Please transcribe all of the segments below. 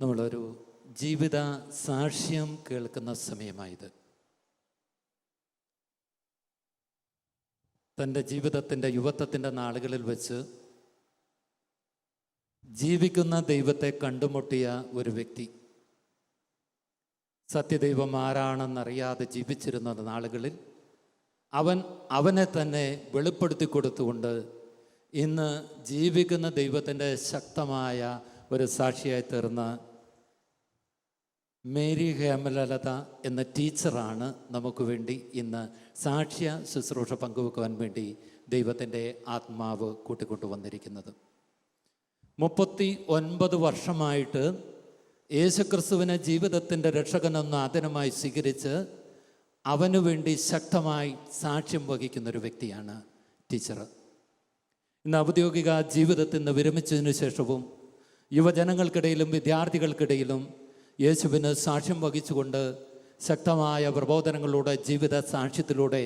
നമ്മളൊരു ജീവിത സാക്ഷ്യം കേൾക്കുന്ന സമയമായത്. തൻ്റെ ജീവിതത്തിൻ്റെ യുവത്വത്തിൻ്റെ നാളുകളിൽ വെച്ച് ജീവിക്കുന്ന ദൈവത്തെ കണ്ടുമുട്ടിയ ഒരു വ്യക്തി, സത്യദൈവം ആരാണെന്നറിയാതെ ജീവിച്ചിരുന്ന നാളുകളിൽ അവനെ തന്നെ വെളിപ്പെടുത്തി കൊടുത്തുകൊണ്ട് ഇന്ന് ജീവിക്കുന്ന ദൈവത്തിൻ്റെ ശക്തമായ ഒരു സാക്ഷിയായി തീർന്ന മേരി ഹേമലത എന്ന ടീച്ചറാണ് നമുക്ക് വേണ്ടി ഇന്ന് സാക്ഷ്യ ശുശ്രൂഷ പങ്കുവെക്കുവാൻ വേണ്ടി ദൈവത്തിൻ്റെ ആത്മാവ് കൂട്ടിക്കൊണ്ടുവന്നിരിക്കുന്നത്. 39 വർഷമായിട്ട് യേശുക്രിസ്തുവിനെ ജീവിതത്തിൻ്റെ രക്ഷകനെന്ന ആദരമായി സ്വീകരിച്ച് അവനു വേണ്ടി ശക്തമായി സാക്ഷ്യം വഹിക്കുന്നൊരു വ്യക്തിയാണ് ടീച്ചർ. ഇന്ന് ഔദ്യോഗിക ജീവിതത്തിൽ നിന്ന് വിരമിച്ചതിനു ശേഷവും യുവജനങ്ങൾക്കിടയിലും വിദ്യാർത്ഥികൾക്കിടയിലും യേശുവിന് സാക്ഷ്യം വഹിച്ചുകൊണ്ട് ശക്തമായ പ്രബോധനങ്ങളിലൂടെ ജീവിത സാക്ഷ്യത്തിലൂടെ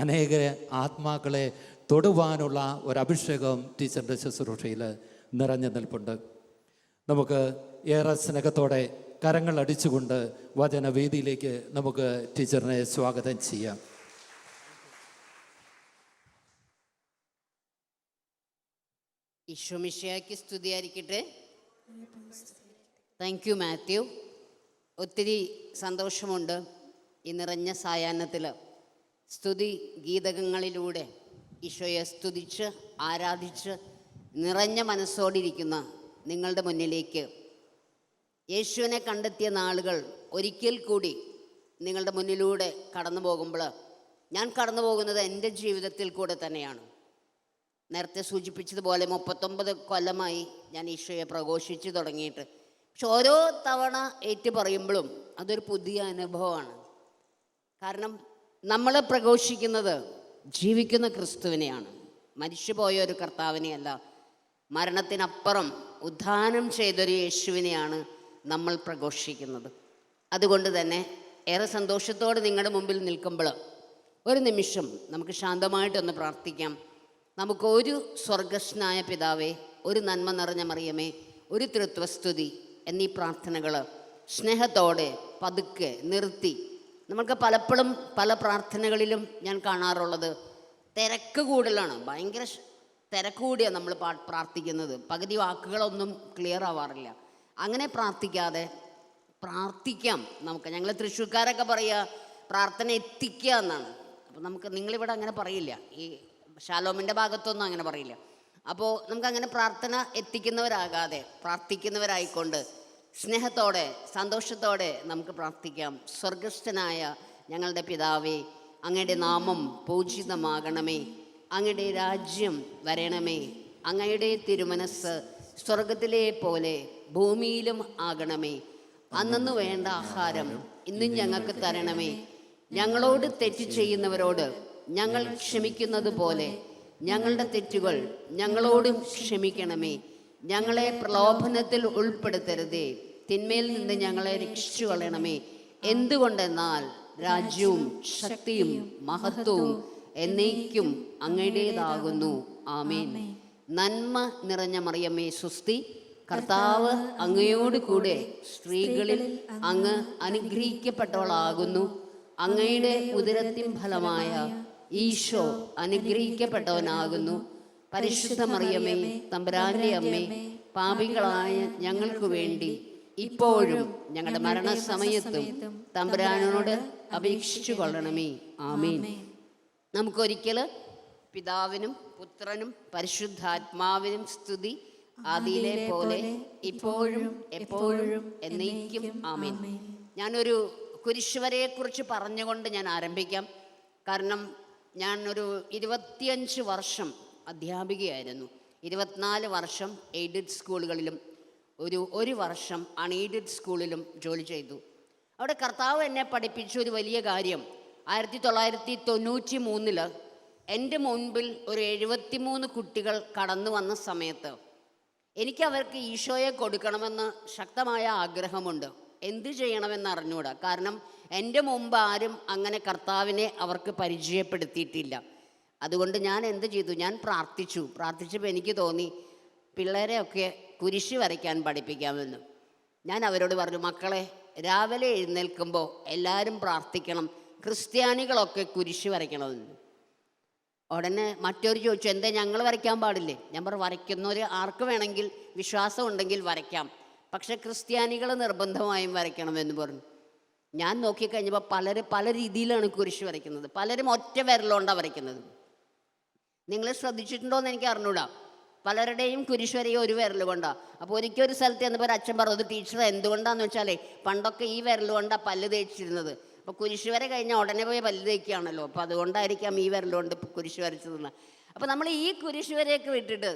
അനേക ആത്മാക്കളെ തൊടുവാനുള്ള ഒരഭിഷേകം ടീച്ചറിൻ്റെ ശുശ്രൂഷയിൽ നിറഞ്ഞു നിൽപ്പുണ്ട്. നമുക്ക് ഏറെ സ്നേഹത്തോടെ കരങ്ങൾ അടിച്ചുകൊണ്ട് വചനവേദിയിലേക്ക് നമുക്ക് ടീച്ചറിനെ സ്വാഗതം ചെയ്യാം. ഈശോ മിശിഹായ്ക്ക് സ്തുതിയായിരിക്കട്ടെ. Thank you Mathew. ഒത്തിരി സന്തോഷമുണ്ട് ഈ നിറഞ്ഞ സായാഹ്നത്തിൽ സ്തുതി ഗീതകങ്ങളിലൂടെ ഈശോയെ സ്തുതിച്ച് ആരാധിച്ച് നിറഞ്ഞ മനസ്സോടിരിക്കുന്ന നിങ്ങളുടെ മുന്നിലേക്ക് യേശുവിനെ കണ്ടെത്തിയ നാളുകൾ ഒരിക്കൽ കൂടി നിങ്ങളുടെ മുന്നിലൂടെ കടന്നു പോകുമ്പോൾ ഞാൻ കടന്നു പോകുന്നത് എൻ്റെ ജീവിതത്തിൽ കൂടെ തന്നെയാണ്. നേരത്തെ സൂചിപ്പിച്ചതുപോലെ 39 കൊല്ലമായി ഞാൻ ഈശോയെ പ്രഘോഷിച്ച് തുടങ്ങിയിട്ട്. പക്ഷെ ഓരോ തവണ ഏറ്റു പറയുമ്പോഴും അതൊരു പുതിയ അനുഭവമാണ്. കാരണം നമ്മൾ പ്രഘോഷിക്കുന്നത് ജീവിക്കുന്ന ക്രിസ്തുവിനെയാണ്, മരിച്ചുപോയ ഒരു കർത്താവിനെയല്ല. മരണത്തിനപ്പുറം ഉദ്ധാനം ചെയ്തൊരു യേശുവിനെയാണ് നമ്മൾ പ്രഘോഷിക്കുന്നത്. അതുകൊണ്ട് തന്നെ ഏറെ സന്തോഷത്തോടെ നിങ്ങളുടെ മുമ്പിൽ നിൽക്കുമ്പോൾ ഒരു നിമിഷം നമുക്ക് ശാന്തമായിട്ടൊന്ന് പ്രാർത്ഥിക്കാം. നമുക്ക് ഒരു സ്വർഗസ്നായ പിതാവേ, ഒരു നന്മ നിറഞ്ഞ മറിയമേ, ഒരു തൃത്വസ്തുതി എന്നീ പ്രാർത്ഥനകൾ സ്നേഹത്തോടെ പതുക്കെ നിർത്തി. നമുക്ക് പലപ്പോഴും പല പ്രാർത്ഥനകളിലും ഞാൻ കാണാറുള്ളത് തിരക്ക് കൂടുതലാണ്, ഭയങ്കര തിരക്ക് കൂടിയാണ് നമ്മൾ പ്രാർത്ഥിക്കുന്നത്. പകുതി വാക്കുകളൊന്നും ക്ലിയർ ആവാറില്ല. അങ്ങനെ പ്രാർത്ഥിക്കാതെ പ്രാർത്ഥിക്കാം. ഞങ്ങൾ തൃശ്ശൂർക്കാരൊക്കെ പറയുക പ്രാർത്ഥന എത്തിക്കുക എന്നാണ്. അപ്പോൾ നിങ്ങളിവിടെ അങ്ങനെ പറയില്ല, ഈ ശാലോമിൻ്റെ ഭാഗത്തൊന്നും അങ്ങനെ പറയില്ല. അപ്പോൾ നമുക്കങ്ങനെ പ്രാർത്ഥന എത്തിക്കുന്നവരാകാതെ പ്രാർത്ഥിക്കുന്നവരായിക്കൊണ്ട് സ്നേഹത്തോടെ സന്തോഷത്തോടെ നമുക്ക് പ്രാർത്ഥിക്കാം. സ്വർഗസ്ഥനായ ഞങ്ങളുടെ പിതാവേ, അങ്ങയുടെ നാമം പൂജിതമാകണമേ, അങ്ങയുടെ രാജ്യം വരണമേ, അങ്ങയുടെ തിരുമനസ് സ്വർഗത്തിലെ പോലെ ഭൂമിയിലും ആകണമേ. അന്നു വേണ്ട ആഹാരം ഇന്നും ഞങ്ങൾക്ക് തരണമേ. ഞങ്ങളോട് തെറ്റ് ചെയ്യുന്നവരോട് ഞങ്ങൾ ക്ഷമിക്കുന്നത് പോലെ ഞങ്ങളുടെ തെറ്റുകൾ ഞങ്ങളോടും ക്ഷമിക്കണമേ. ഞങ്ങളെ പ്രലോഭനത്തിൽ ഉൾപ്പെടുത്തരുതേ, തിന്മയിൽ നിന്ന് ഞങ്ങളെ രക്ഷിച്ചു കളയണമേ. എന്തുകൊണ്ടെന്നാൽ രാജ്യവും ശക്തിയും മഹത്വവും എന്നേക്കും അങ്ങയുടേതാകുന്നു. ആമേൻ. നന്മ നിറഞ്ഞ മറിയമേ സ്വസ്തി, കർത്താവ് അങ്ങയോട് കൂടെ സ്ത്രീകളിൽ അങ്ങ് അനുഗ്രഹിക്കപ്പെട്ടവളാകുന്നു. അങ്ങയുടെ ഉദരത്തിൻ ഫലമായ ഈശോ അനുഗ്രഹിക്കപ്പെട്ടവനാകുന്നു. പരിശുദ്ധ മറിയമേ, തമ്പുരാന്റെ അമ്മേ, പാപികളായ ഞങ്ങൾക്ക് വേണ്ടി ഇപ്പോഴും ഞങ്ങളുടെ മരണസമയത്തും തമ്പുരാനോട് അപേക്ഷിച്ചു കൊള്ളണമേ. ആമേൻ. നമുക്കൊരിക്കൽ പിതാവിനും പുത്രനും പരിശുദ്ധാത്മാവിനും സ്തുതി, ആദിയിലെ പോലെ ഇപ്പോഴും എപ്പോഴും എന്നേക്കും. ആമേൻ. ഞാനൊരു കുരിശുവരെയെക്കുറിച്ച് പറഞ്ഞുകൊണ്ട് ഞാൻ ആരംഭിക്കാം. കാരണം ഞാൻ ഒരു 25 വർഷം അധ്യാപികയായിരുന്നു. 24 വർഷം എയ്ഡഡ് സ്കൂളുകളിലും ഒരു വർഷം അൺഎയ്ഡഡ് സ്കൂളിലും ജോലി ചെയ്തു. അവിടെ കർത്താവ് എന്നെ പഠിപ്പിച്ച ഒരു വലിയ കാര്യം, 1993 എൻ്റെ മുൻപിൽ ഒരു 73 കുട്ടികൾ കടന്നു വന്ന സമയത്ത് എനിക്ക് അവർക്ക് ഈശോയെ കൊടുക്കണമെന്ന് ശക്തമായ ആഗ്രഹമുണ്ട്. എന്ത് ചെയ്യണമെന്ന് അറിഞ്ഞൂടാ. കാരണം എൻ്റെ മുമ്പ് ആരും അങ്ങനെ കർത്താവിനെ അവർക്ക് പരിചയപ്പെടുത്തിയിട്ടില്ല. അതുകൊണ്ട് ഞാൻ എന്ത് ചെയ്തു, ഞാൻ പ്രാർത്ഥിച്ചപ്പോൾ എനിക്ക് തോന്നി പിള്ളേരെയൊക്കെ കുരിശ് വരയ്ക്കാൻ പഠിപ്പിക്കാമെന്ന്. ഞാൻ അവരോട് പറഞ്ഞു, മക്കളെ രാവിലെ എഴുന്നേൽക്കുമ്പോൾ എല്ലാവരും പ്രാർത്ഥിക്കണം, ക്രിസ്ത്യാനികളൊക്കെ കുരിശ് വരയ്ക്കണമെന്ന്. ഉടനെ മറ്റൊരു ചോദിച്ചു, എന്താ ഞങ്ങൾ വരയ്ക്കാൻ പാടില്ലേ? ഞാൻ പറഞ്ഞു, വരയ്ക്കുന്നവർ ആർക്ക് വേണമെങ്കിൽ വിശ്വാസം ഉണ്ടെങ്കിൽ വരയ്ക്കാം, പക്ഷെ ക്രിസ്ത്യാനികൾ നിർബന്ധമായും വരയ്ക്കണമെന്ന് പറഞ്ഞു. ഞാൻ നോക്കിക്കഴിഞ്ഞപ്പോൾ പലരും പല രീതിയിലാണ് കുരിശ് വരയ്ക്കുന്നത്. പലരും ഒറ്റ വിരലുകൊണ്ടാണ് വരയ്ക്കുന്നത്. നിങ്ങൾ ശ്രദ്ധിച്ചിട്ടുണ്ടോ എന്ന് എനിക്ക് അറിഞ്ഞൂടാ. പലരുടെയും കുരിശ് വരയെ ഒരു വിരൽ കൊണ്ടാണ്. അപ്പോൾ ഒരിക്കൽ ഒരു സ്ഥലത്ത് ചെന്നപ്പോൾ ഒരു അച്ഛൻ പറഞ്ഞു, ടീച്ചർ എന്തുകൊണ്ടാന്ന് വെച്ചാലേ പണ്ടൊക്കെ ഈ വിരൽ കൊണ്ടാണ് പല്ല് തേച്ചിരുന്നത്, അപ്പോൾ കുരിശ് വര കഴിഞ്ഞാൽ ഉടനെ പോയി പല്ല് തേക്കുകയാണല്ലോ, അപ്പോൾ അതുകൊണ്ടായിരിക്കാം ഈ വിരൽ കൊണ്ട് കുരിശ് വരച്ചതെന്ന്. അപ്പോൾ നമ്മൾ ഈ കുരിശ് വരയൊക്കെ വിട്ടിട്ട്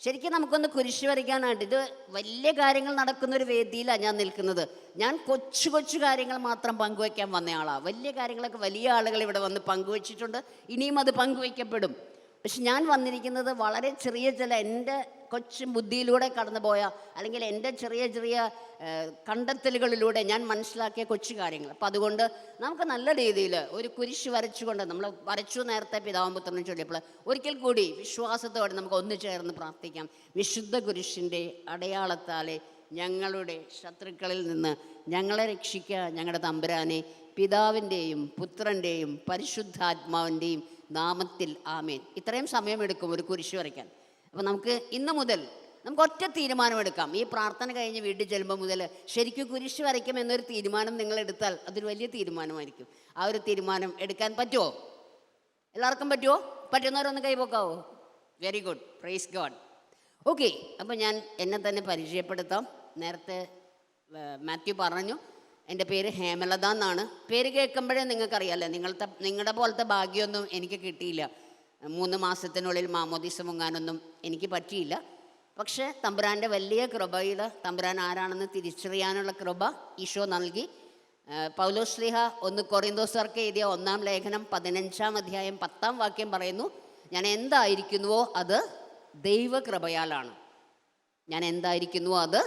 ശരിക്കും നമുക്കൊന്ന് കുരിശ് വരയ്ക്കാനായിട്ട്, ഇത് വലിയ കാര്യങ്ങൾ നടക്കുന്നൊരു വേദിയിലാണ് ഞാൻ നിൽക്കുന്നത്. ഞാൻ കൊച്ചു കൊച്ചു കാര്യങ്ങൾ മാത്രം പങ്കുവയ്ക്കാൻ വന്ന ആളാണ്. വലിയ കാര്യങ്ങളൊക്കെ വലിയ ആളുകൾ ഇവിടെ വന്ന് പങ്കുവച്ചിട്ടുണ്ട്, ഇനിയും അത് പങ്കുവയ്ക്കപ്പെടും. പക്ഷെ ഞാൻ വന്നിരിക്കുന്നത് വളരെ ചെറിയ ചില എൻ്റെ കൊച്ചു ബുദ്ധിയിലൂടെ കടന്നുപോയ, അല്ലെങ്കിൽ എൻ്റെ ചെറിയ ചെറിയ കണ്ടെത്തലുകളിലൂടെ ഞാൻ മനസ്സിലാക്കിയ കൊച്ചു കാര്യങ്ങൾ. അപ്പം അതുകൊണ്ട് നമുക്ക് നല്ല രീതിയിൽ ഒരു കുരിശ് വരച്ചുകൊണ്ട്, നമ്മൾ വരച്ചു നേരത്തെ പിതാവും പുത്രനും ചൊല്ലിയപ്പോൾ, ഒരിക്കൽ കൂടി വിശ്വാസത്തോടെ നമുക്ക് ഒന്നു ചേർന്ന് പ്രാർത്ഥിക്കാം. വിശുദ്ധ കുരിശിൻ്റെ അടയാളത്താലെ ഞങ്ങളുടെ ശത്രുക്കളിൽ നിന്ന് ഞങ്ങളെ രക്ഷിക്കുക ഞങ്ങളുടെ തമ്പുരാനെ, പിതാവിൻ്റെയും പുത്രൻ്റെയും പരിശുദ്ധാത്മാവിൻ്റെയും നാമത്തിൽ ആമേൻ. ഇത്രയും സമയമെടുക്കും ഒരു കുരിശ് വരയ്ക്കാൻ. അപ്പോൾ നമുക്ക് ഇന്ന് മുതൽ നമുക്ക് ഒറ്റ തീരുമാനമെടുക്കാം. ഈ പ്രാർത്ഥന കഴിഞ്ഞ് വീട്ടിൽ ചെല്ലുമ്പോൾ മുതൽ ശരിക്കും കുരിശ് വരയ്ക്കും എന്നൊരു തീരുമാനം നിങ്ങൾ എടുത്താൽ അതൊരു വലിയ തീരുമാനമായിരിക്കും. ആ ഒരു തീരുമാനം എടുക്കാൻ പറ്റുമോ? എല്ലാവർക്കും പറ്റുമോ? പറ്റുന്നവരൊന്ന് കൈപോക്കാവോ? Very good, praise God. Okay, അപ്പോൾ ഞാൻ എന്നെ തന്നെ പരിചയപ്പെടുത്താം. നേരത്തെ മാത്യു പറഞ്ഞു, എൻ്റെ പേര് ഹേമലത എന്നാണ്. പേര് കേൾക്കുമ്പോഴേ നിങ്ങൾക്കറിയാമല്ലേ, നിങ്ങളുടെ പോലത്തെ ഭാഗ്യമൊന്നും എനിക്ക് കിട്ടിയില്ല. 3 മാസത്തിനുള്ളിൽ മാമോദീസ മുങ്ങാനൊന്നും എനിക്ക് പറ്റിയില്ല. പക്ഷേ തമ്പുരാൻ്റെ വലിയ കൃപയിൽ തമ്പുരാൻ ആരാണെന്ന് തിരിച്ചറിയാനുള്ള കൃപ ഈശോ നൽകി. പൗലോസ് ശ്ലീഹ 1 കൊറിന്തോസർക്ക് എഴുതിയ 1-ാം ലേഖനം 15-ാം അധ്യായം 10-ാം വാക്യം പറയുന്നു, ഞാൻ എന്തായിരിക്കുന്നുവോ അത് ദൈവകൃപയാലാണ്. ഞാൻ എന്തായിരിക്കുന്നുവോ അത്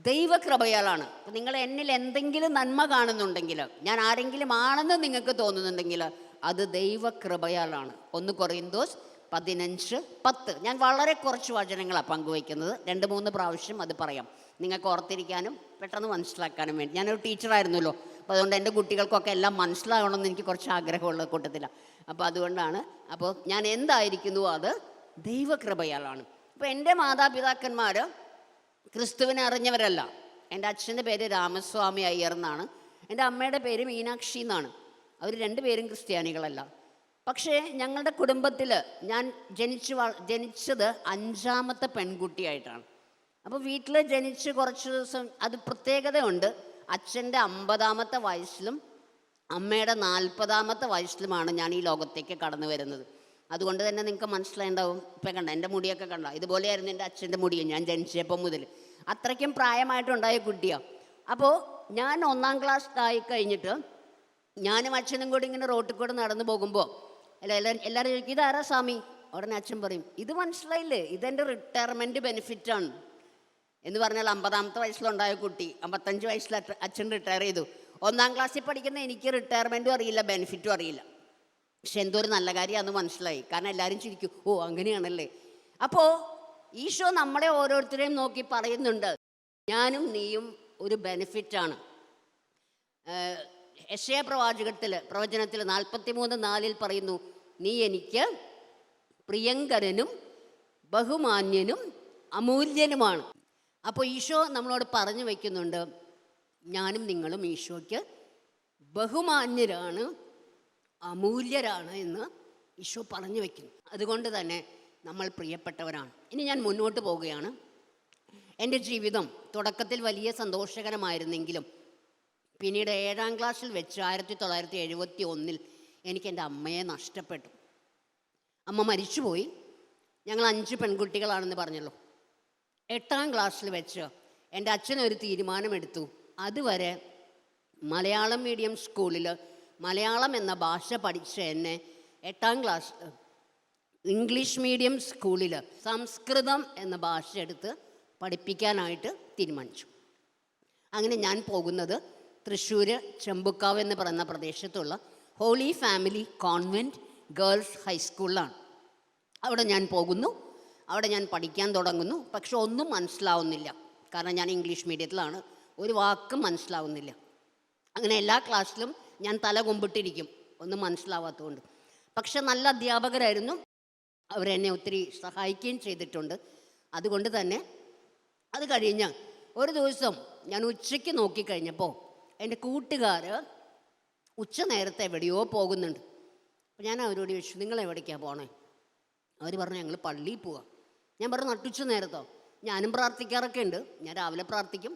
ദൈവകൃപയാലാണ്. അപ്പം നിങ്ങൾ എന്നിൽ എന്തെങ്കിലും നന്മ കാണുന്നുണ്ടെങ്കിൽ, ഞാൻ ആരെങ്കിലും ആണെന്ന് നിങ്ങൾക്ക് തോന്നുന്നുണ്ടെങ്കിൽ, അത് ദൈവകൃപയാലാണ്. 1 കൊറിന്തോസ് 15:10. ഞാൻ വളരെ കുറച്ച് വചനങ്ങളാണ് പങ്കുവയ്ക്കുന്നത്. 2-3 പ്രാവശ്യം അത് പറയാം, നിങ്ങൾക്ക് ഓർത്തിരിക്കാനും പെട്ടെന്ന് മനസ്സിലാക്കാനും വേണ്ടി. ഞാനൊരു ടീച്ചറായിരുന്നല്ലോ, അപ്പോൾ അതുകൊണ്ട് എൻ്റെ കുട്ടികൾക്കൊക്കെ എല്ലാം മനസ്സിലാകണമെന്ന് എനിക്ക് കുറച്ച് ആഗ്രഹമുള്ള കൂട്ടത്തിലാണ്. അപ്പോൾ അതുകൊണ്ടാണ്. അപ്പോൾ ഞാൻ എന്തായിരിക്കുന്നുവോ അത് ദൈവകൃപയാലാണ്. അപ്പോൾ എൻ്റെ മാതാപിതാക്കന്മാർ ക്രിസ്തുവിനെ അറിഞ്ഞവരല്ല. എൻ്റെ അച്ഛൻ്റെ പേര് രാമസ്വാമി അയ്യർ എന്നാണ്, എൻ്റെ അമ്മയുടെ പേര് മീനാക്ഷി എന്നാണ്. അവർ 2 പേരും ക്രിസ്ത്യാനികളല്ല. പക്ഷേ ഞങ്ങളുടെ കുടുംബത്തിൽ ഞാൻ ജനിച്ചത് 5ാമത്തെ പെൺകുട്ടിയായിട്ടാണ്. അപ്പോൾ വീട്ടിൽ ജനിച്ച് കുറച്ച് ദിവസം അത് പ്രത്യേകതയുണ്ട്. അച്ഛൻ്റെ 50ാമത്തെ വയസ്സിലും അമ്മയുടെ 40ാമത്തെ വയസ്സിലുമാണ് ഞാൻ ഈ ലോകത്തേക്ക് കടന്നു വരുന്നത്. അതുകൊണ്ട് തന്നെ നിങ്ങൾക്ക് മനസ്സിലായിട്ടുണ്ടാവും. ഇപ്പം കണ്ട എൻ്റെ മുടിയൊക്കെ കണ്ട, ഇതുപോലെയായിരുന്നു എൻ്റെ അച്ഛൻ്റെ മുടിയും ഞാൻ ജനിച്ചപ്പോൾ മുതൽ. അത്രയ്ക്കും പ്രായമായിട്ടുണ്ടായ കുട്ടിയാണ്. അപ്പോൾ ഞാൻ 1-ാം ക്ലാസ് ആയി കഴിഞ്ഞിട്ട് ഞാനും അച്ഛനും കൂടി ഇങ്ങനെ റോട്ടിൽ കൂടെ നടന്നു പോകുമ്പോൾ എല്ലാവരും ചോദിക്കും, ഇതാരാ സ്വാമി? ഉടനെ അച്ഛൻ പറയും, ഇത് മനസ്സിലായില്ലേ, ഇതെൻ്റെ റിട്ടയർമെൻറ്റ് ബെനിഫിറ്റാണ് എന്ന് പറഞ്ഞാൽ 50ാമത്തെ വയസ്സിലുണ്ടായ കുട്ടി 55 വയസ്സിൽ അച്ഛൻ റിട്ടയർ ചെയ്തു. 1-ാം ക്ലാസ്സിൽ പഠിക്കുന്ന എനിക്ക് റിട്ടയർമെൻറ്റും അറിയില്ല, ബെനിഫിറ്റും അറിയില്ല. പക്ഷെ എന്തോ ഒരു നല്ല കാര്യമാണെന്ന് മനസ്സിലായി. കാരണം എല്ലാവരും ചിരിക്കും, ഓ അങ്ങനെയാണല്ലേ. അപ്പോൾ ഈശോ നമ്മളെ ഓരോരുത്തരെയും നോക്കി പറയുന്നുണ്ട്, ഞാനും നീയും ഒരു ബെനിഫിറ്റാണ്. യെശയ്യാ പ്രവചനത്തിൽ 43:4 പറയുന്നു, നീ എനിക്ക് പ്രിയങ്കരനും ബഹുമാന്യനും അമൂല്യനുമാണ്. അപ്പോൾ ഈശോ നമ്മളോട് പറഞ്ഞു വയ്ക്കുന്നുണ്ട്, ഞാനും നിങ്ങളും ഈശോയ്ക്ക് ബഹുമാന്യരാണ്, അമൂല്യരാണ് എന്ന് ഈശോ പറഞ്ഞു വയ്ക്കുന്നു. അതുകൊണ്ട് തന്നെ നമ്മൾ പ്രിയപ്പെട്ടവരാണ്. ഇനി ഞാൻ മുന്നോട്ട് പോവുകയാണ്. എൻ്റെ ജീവിതം തുടക്കത്തിൽ വലിയ സന്തോഷകരമായിരുന്നെങ്കിലും പിന്നീട് 7-ാം ക്ലാസ്സിൽ വെച്ച് 1971 എനിക്ക് എൻ്റെ അമ്മയെ നഷ്ടപ്പെട്ടു. അമ്മ മരിച്ചുപോയി. ഞങ്ങൾ 5 പെൺകുട്ടികളാണെന്ന് പറഞ്ഞല്ലോ. 8-ാം ക്ലാസ്സിൽ വെച്ച് എൻ്റെ അച്ഛനൊരു തീരുമാനമെടുത്തു. അതുവരെ മലയാളം മീഡിയം സ്കൂളിൽ മലയാളം എന്ന ഭാഷ പഠിച്ച എന്നെ 8-ാം ക്ലാസ്സിൽ ഇംഗ്ലീഷ് മീഡിയം സ്കൂളിൽ സംസ്കൃതം എന്ന ഭാഷ എടുത്ത് പഠിപ്പിക്കാനായിട്ട് തീരുമാനിച്ചു. അങ്ങനെ ഞാൻ പോകുന്നത് തൃശ്ശൂർ ചെമ്പുക്കാവ് എന്ന് പറയുന്ന പ്രദേശത്തുള്ള ഹോളി ഫാമിലി കോൺവെൻറ്റ് ഗേൾസ് ഹൈസ്കൂളിലാണ്. അവിടെ ഞാൻ പോകുന്നു. അവിടെ ഞാൻ പഠിക്കാൻ തുടങ്ങുന്നു. പക്ഷെ ഒന്നും മനസ്സിലാവുന്നില്ല. കാരണം ഞാൻ ഇംഗ്ലീഷ് മീഡിയത്തിലാണ്. ഒരു വാക്കും മനസ്സിലാവുന്നില്ല. അങ്ങനെ എല്ലാ ക്ലാസ്സിലും ഞാൻ തല കുമ്പിട്ടിരിക്കും, ഒന്നും മനസ്സിലാവാത്തതുകൊണ്ട്. പക്ഷെ നല്ല അധ്യാപകരായിരുന്നു, അവരെന്നെ ഒത്തിരി സഹായിക്കുകയും ചെയ്തിട്ടുണ്ട്. അതുകൊണ്ട് തന്നെ അത് കഴിഞ്ഞ് ഒരു ദിവസം ഞാൻ ഉച്ചയ്ക്ക് നോക്കിക്കഴിഞ്ഞപ്പോൾ എൻ്റെ കൂട്ടുകാർ ഉച്ച നേരത്തെ എവിടെയോ പോകുന്നുണ്ട്. അപ്പോൾ ഞാൻ അവരോട് ചോദിച്ചു, നിങ്ങൾ എവിടേക്കാണ് പോണേ? അവർ പറഞ്ഞു, ഞങ്ങൾ പള്ളിയിൽ പോവാം. ഞാൻ പറഞ്ഞു, നട്ടുച്ച നേരത്തോ? ഞാനും പ്രാർത്ഥിക്കാറൊക്കെ ഉണ്ട്. ഞാൻ രാവിലെ പ്രാർത്ഥിക്കും,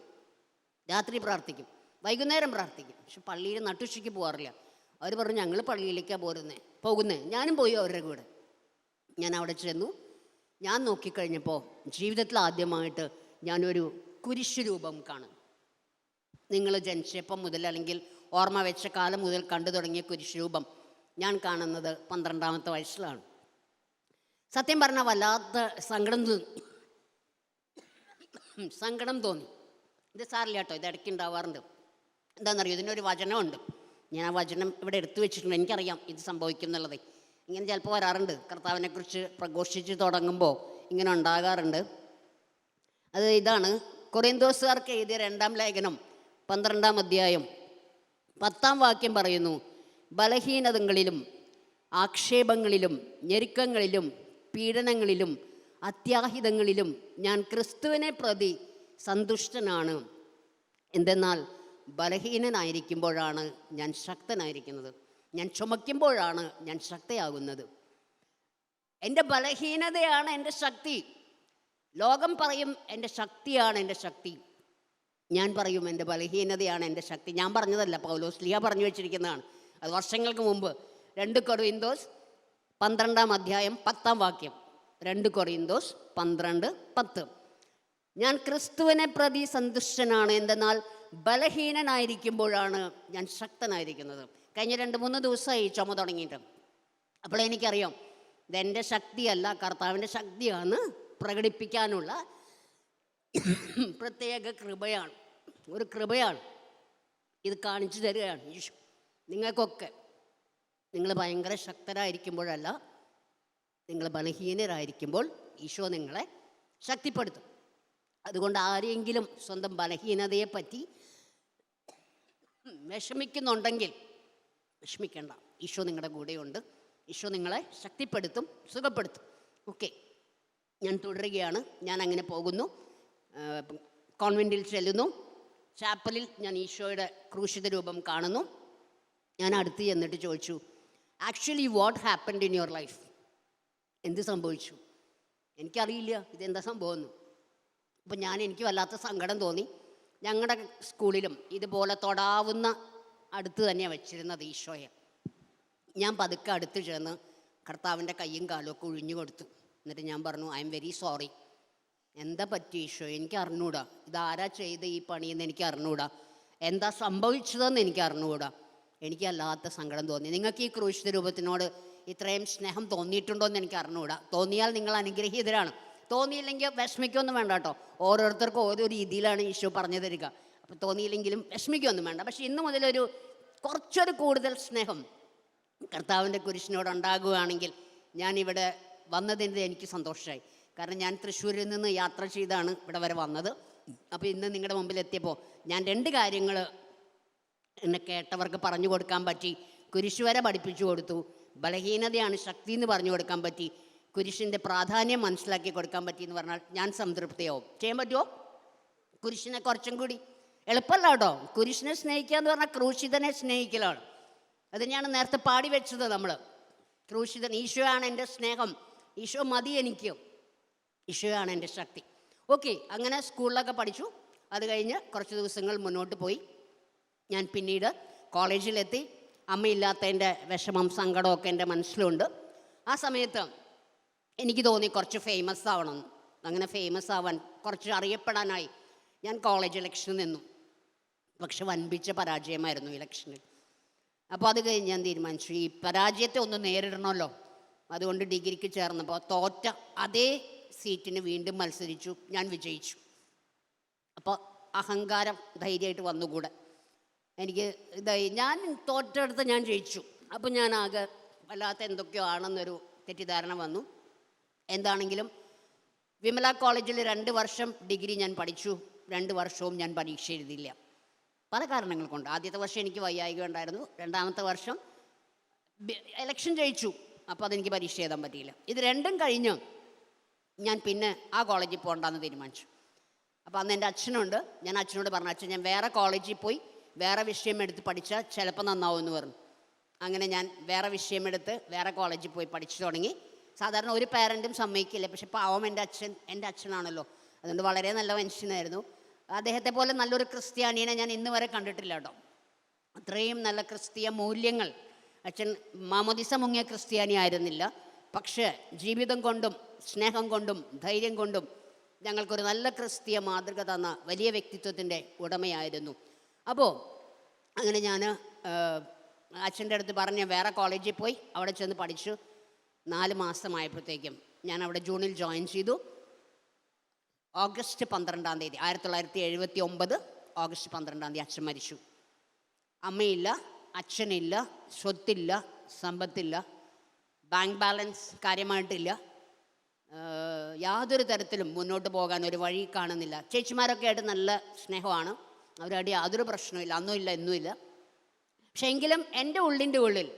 രാത്രി പ്രാർത്ഥിക്കും, വൈകുന്നേരം പ്രാർത്ഥിക്കും. പക്ഷെ പള്ളിയിൽ നട്ടുച്ചയ്ക്ക് പോകാറില്ല. അവർ പറഞ്ഞു, ഞങ്ങൾ പള്ളിയിലേക്കാണ് പോകുന്നേ. ഞാനും പോയി അവരുടെ കൂടെ. ഞാൻ അവിടെ ചെന്നു. ഞാൻ നോക്കിക്കഴിഞ്ഞപ്പോൾ ജീവിതത്തിൽ ആദ്യമായിട്ട് ഞാനൊരു കുരിശ് രൂപം കാണും. നിങ്ങൾ ജനിച്ചപ്പം മുതൽ അല്ലെങ്കിൽ ഓർമ്മ വെച്ച കാലം മുതൽ കണ്ടു തുടങ്ങിയ കുരിശ് രൂപം ഞാൻ കാണുന്നത് 12ാമത്തെ വയസ്സിലാണ്. സത്യം പറഞ്ഞാൽ വല്ലാത്ത സങ്കടം തോന്നി. ഇത് സാറില്ല കേട്ടോ, ഇത് ഇടയ്ക്ക് ഉണ്ടാവാറുണ്ട്. എന്താണെന്നറിയോ, ഇതിനൊരു വചനമുണ്ട്. ഞാൻ ആ വചനം ഇവിടെ എടുത്തു വെച്ചിട്ടുണ്ട്. എനിക്കറിയാം ഇത് സംഭവിക്കും എന്നുള്ളത്. ഇങ്ങനെ ചിലപ്പോൾ വരാറുണ്ട്, കർത്താവിനെക്കുറിച്ച് പ്രഘോഷിച്ച് തുടങ്ങുമ്പോൾ ഇങ്ങനെ ഉണ്ടാകാറുണ്ട്. അത് ഇതാണ്, കൊറിന്തോസുകാർക്ക് എഴുതിയ 2-ാം ലേഖനം 12-ാം അധ്യായം 10-ാം വാക്യം പറയുന്നു, ബലഹീനതകളിലും ആക്ഷേപങ്ങളിലും ഞെരുക്കങ്ങളിലും പീഡനങ്ങളിലും അത്യാഹിതങ്ങളിലും ഞാൻ ക്രിസ്തുവിനെ പ്രതി സന്തുഷ്ടനാണ്. എന്തെന്നാൽ ബലഹീനനായിരിക്കുമ്പോഴാണ് ഞാൻ ശക്തനായിരിക്കുന്നത്, ഞാൻ ചുമയ്ക്കുമ്പോഴാണ് ഞാൻ ശക്തയാകുന്നത്. എൻ്റെ ബലഹീനതയാണ് എൻ്റെ ശക്തി. ലോകം പറയും എൻ്റെ ശക്തിയാണ് എൻ്റെ ശക്തി, ഞാൻ പറയും എൻ്റെ ബലഹീനതയാണ് എൻ്റെ ശക്തി. ഞാൻ പറഞ്ഞതല്ല, പൗലോസ്ലീഹ പറഞ്ഞു വെച്ചിരിക്കുന്നതാണ്. അത് വർഷങ്ങൾക്ക് മുമ്പ് 2 കൊറിന്തോസ് 12-ാം അധ്യായം 10-ാം വാക്യം. 2 കൊറിന്തോസ് 12:10. ഞാൻ ക്രിസ്തുവിനെ പ്രതി സന്തുഷ്ടനാണ്, എന്തെന്നാൽ ബലഹീനനായിരിക്കുമ്പോഴാണ് ഞാൻ ശക്തനായിരിക്കുന്നത്. കഴിഞ്ഞ 2-3 ദിവസമായി ചുമ തുടങ്ങിയിട്ട്. അപ്പോൾ എനിക്കറിയാം ഇതെൻ്റെ ശക്തിയല്ല, കർത്താവിൻ്റെ ശക്തിയാണ് പ്രകടിപ്പിക്കാനുള്ള പ്രത്യേക കൃപയാണ്, ഒരു കൃപയാണ്. ഇത് കാണിച്ചു തരികയാണ് ഈശോ നിങ്ങൾക്കൊക്കെ. നിങ്ങൾ ഭയങ്കര ശക്തരായിരിക്കുമ്പോഴല്ല, നിങ്ങൾ ബലഹീനരായിരിക്കുമ്പോൾ ഈശോ നിങ്ങളെ ശക്തിപ്പെടുത്തും. അതുകൊണ്ട് ആരെങ്കിലും സ്വന്തം ബലഹീനതയെപ്പറ്റി വിഷമിക്കുന്നുണ്ടെങ്കിൽ വിഷമിക്കേണ്ട, ഈശോ നിങ്ങളുടെ കൂടെയുണ്ട്. ഈശോ നിങ്ങളെ ശക്തിപ്പെടുത്തും, സുഖപ്പെടുത്തും. ഓക്കെ, ഞാൻ തുടരുകയാണ്. ഞാൻ അങ്ങനെ പോകുന്നു, കോൺവെൻറ്റിൽ ചെല്ലുന്നു. ചാപ്പലിൽ ഞാൻ ഈശോയുടെ ക്രൂശിത രൂപം കാണുന്നു. ഞാൻ അടുത്ത് ചെന്നിട്ട് ചോദിച്ചു, actually what happened in your life? എന്ത് സംഭവിച്ചു? എനിക്കറിയില്ല ഇതെന്താ സംഭവമെന്ന്. അപ്പം എനിക്ക് വല്ലാത്ത സങ്കടം തോന്നി. ഞങ്ങളുടെ സ്കൂളിലും ഇതുപോലെ തൊടാവുന്ന അടുത്ത് തന്നെയാണ് വെച്ചിരുന്നത് ഈശോയെ. ഞാൻ പതുക്കെ അടുത്ത് ചെന്ന് കർത്താവിൻ്റെ കയ്യും കാലും ഒക്കെ ഒഴിഞ്ഞു കൊടുത്തു. എന്നിട്ട് ഞാൻ പറഞ്ഞു, ഐ എം വെരി സോറി. എന്താ പറ്റി ഈശോ? എനിക്ക് അറിഞ്ഞൂടാ, ഇതാരാ ചെയ്ത ഈ പണിയെന്ന് എനിക്ക് അറിഞ്ഞൂടാ, എന്താ സംഭവിച്ചതെന്ന് എനിക്ക് അറിഞ്ഞുകൂടാ. എനിക്കല്ലാത്ത സങ്കടം തോന്നി. നിങ്ങൾക്ക് ഈ ക്രൂശിത രൂപത്തിനോട് ഇത്രയും സ്നേഹം തോന്നിയിട്ടുണ്ടോ എന്ന് എനിക്ക് അറിഞ്ഞുകൂടാ. തോന്നിയാൽ നിങ്ങൾ അനുഗ്രഹീതരാണ്, തോന്നിയില്ലെങ്കിൽ വിഷമിക്കൊന്നും വേണ്ട കേട്ടോ. ഓരോരുത്തർക്കും ഓരോ രീതിയിലാണ് ഈശോ പറഞ്ഞു തരിക. അപ്പോൾ തോന്നിയില്ലെങ്കിലും വിഷമിക്കൊന്നും വേണ്ട. പക്ഷെ ഇന്ന് മുതലൊരു കുറച്ചൊരു കൂടുതൽ സ്നേഹം കർത്താവിൻ്റെ കുരിശിനോട് ഉണ്ടാകുകയാണെങ്കിൽ, ഞാനിവിടെ വന്നതിൻ്റെ എനിക്ക് സന്തോഷമായി. കാരണം ഞാൻ തൃശ്ശൂരിൽ നിന്ന് യാത്ര ചെയ്താണ് ഇവിടെ വരെ വന്നത്. അപ്പോൾ ഇന്ന് നിങ്ങളുടെ മുമ്പിൽ എത്തിയപ്പോൾ ഞാൻ 2 കാര്യങ്ങൾ എന്നെ കേട്ടവർക്ക് പറഞ്ഞു കൊടുക്കാൻ പറ്റി. കുരിശ് വരെ പഠിപ്പിച്ചു കൊടുത്തു, ബലഹീനതയാണ് ശക്തി എന്ന് പറഞ്ഞു കൊടുക്കാൻ പറ്റി, കുരിശിൻ്റെ പ്രാധാന്യം മനസ്സിലാക്കി കൊടുക്കാൻ പറ്റി എന്ന് പറഞ്ഞാൽ ഞാൻ സംതൃപ്തിയാവും. ചെയ്യാൻ പറ്റുമോ? കുരിശിനെ കുറച്ചും കൂടി എളുപ്പമല്ല കേട്ടോ. കുരിശിനെ സ്നേഹിക്കുക എന്ന് പറഞ്ഞാൽ ക്രൂശിതനെ സ്നേഹിക്കലാണ്. അത് ഞാൻ നേരത്തെ പാടി വെച്ചത്. നമ്മൾ ക്രൂശിതൻ, ഈശോയാണ് എൻ്റെ സ്നേഹം, ഈശോ മതി എനിക്ക്, ഈശോയാണ് എൻ്റെ ശക്തി. ഓക്കെ, അങ്ങനെ സ്കൂളിലൊക്കെ പഠിച്ചു. അത് കഴിഞ്ഞ് കുറച്ച് ദിവസങ്ങൾ മുന്നോട്ട് പോയി. ഞാൻ പിന്നീട് കോളേജിലെത്തി. അമ്മയില്ലാത്തതിൻ്റെ വിഷമം സങ്കടമൊക്കെ എൻ്റെ മനസ്സിലുണ്ട്. ആ സമയത്ത് എനിക്ക് തോന്നി കുറച്ച് ഫേമസ് ആവണം. അങ്ങനെ ഫേമസ് ആവാൻ, കുറച്ച് അറിയപ്പെടാനായി ഞാൻ കോളേജ് ഇലക്ഷന് നിന്നു. പക്ഷെ വൻപിച്ച പരാജയമായിരുന്നു ഇലക്ഷനിൽ. അപ്പോൾ അത് കഴിഞ്ഞ് ഞാൻ തീരുമാനിച്ചു, ഈ പരാജയത്തെ ഒന്ന് നേരിടണമല്ലോ. അതുകൊണ്ട് ഡിഗ്രിക്ക് ചേർന്നപ്പോൾ തോറ്റ അതേ സീറ്റിന് വീണ്ടും മത്സരിച്ചു, ഞാൻ വിജയിച്ചു. അപ്പോൾ അഹങ്കാരം ധൈര്യമായിട്ട് വന്നുകൂടെ. എനിക്ക് ഞാൻ തോറ്റെടുത്ത് ഞാൻ ജയിച്ചു. അപ്പോൾ ഞാൻ ആകെ വല്ലാത്ത എന്തൊക്കെയോ ആണെന്നൊരു തെറ്റിദ്ധാരണ വന്നു. എന്താണെങ്കിലും വിമല കോളേജിൽ 2 വർഷം ഡിഗ്രി ഞാൻ പഠിച്ചു. 2 വർഷവും ഞാൻ പരീക്ഷ എഴുതിയില്ല. പല കാരണങ്ങൾ കൊണ്ട്. ആദ്യത്തെ വർഷം എനിക്ക് വയ്യായിക ഉണ്ടായിരുന്നു. രണ്ടാമത്തെ വർഷം ഇലക്ഷൻ ജയിച്ചു, അപ്പോൾ അതെനിക്ക് പരീക്ഷ എഴുതാൻ പറ്റിയില്ല. ഇത് രണ്ടും കഴിഞ്ഞ് ഞാൻ പിന്നെ ആ കോളേജിൽ പോകണ്ടെന്ന് തീരുമാനിച്ചു. അപ്പോൾ അന്ന് എൻ്റെ അച്ഛനുണ്ട്. ഞാൻ അച്ഛനോട് പറഞ്ഞു, അച്ഛൻ ഞാൻ വേറെ കോളേജിൽ പോയി വേറെ വിഷയം എടുത്ത് പഠിച്ചാൽ ചിലപ്പോൾ നന്നാവുമെന്ന് പറഞ്ഞു. അങ്ങനെ ഞാൻ വേറെ വിഷയമെടുത്ത് വേറെ കോളേജിൽ പോയി പഠിച്ചു തുടങ്ങി. സാധാരണ ഒരു പാരൻറ്റും സമ്മതിക്കില്ല, പക്ഷെ പാവം എൻ്റെ അച്ഛനാണല്ലോ, അതുകൊണ്ട് വളരെ നല്ല മനുഷ്യനായിരുന്നു. അദ്ദേഹത്തെ പോലെ നല്ലൊരു ക്രിസ്ത്യാനിയെ ഞാൻ ഇന്ന് വരെ കണ്ടിട്ടില്ല കേട്ടോ. അത്രയും നല്ല ക്രിസ്തീയ മൂല്യങ്ങൾ. അച്ഛൻ മാമോദിസ മുങ്ങിയ ക്രിസ്ത്യാനി ആയിരുന്നില്ല, പക്ഷേ ജീവിതം കൊണ്ടും സ്നേഹം കൊണ്ടും ധൈര്യം കൊണ്ടും ഞങ്ങൾക്കൊരു നല്ല ക്രിസ്തീയ മാതൃക തന്ന വലിയ വ്യക്തിത്വത്തിൻ്റെ ഉടമയായിരുന്നു. അപ്പോൾ അങ്ങനെ ഞാൻ അച്ഛൻ്റെ അടുത്ത് പറഞ്ഞ് വേറെ കോളേജിൽ പോയി അവിടെ ചെന്ന് പഠിച്ചു. 4 മാസമായപ്പോഴത്തേക്കും ഞാൻ അവിടെ ജൂണിൽ ജോയിൻ ചെയ്തു. ഓഗസ്റ്റ് 12-ാം തീയതി 1979 ഓഗസ്റ്റ് 12-ാം തീയതി അച്ഛൻ മരിച്ചു. അമ്മയില്ല, അച്ഛനില്ല, സ്വത്തില്ല, സമ്പത്തില്ല, ബാങ്ക് ബാലൻസ് കാര്യമായിട്ടില്ല, യാതൊരു തരത്തിലും മുന്നോട്ട് പോകാൻ ഒരു വഴി കാണുന്നില്ല. ചേച്ചിമാരൊക്കെ ആയിട്ട് നല്ല സ്നേഹമാണ്, അവരടി യാതൊരു പ്രശ്നമില്ല, അന്നുമില്ല ഇന്നുമില്ല. പക്ഷെ എങ്കിലും എൻ്റെ ഉള്ളിൻ്റെ ഉള്ളിൽ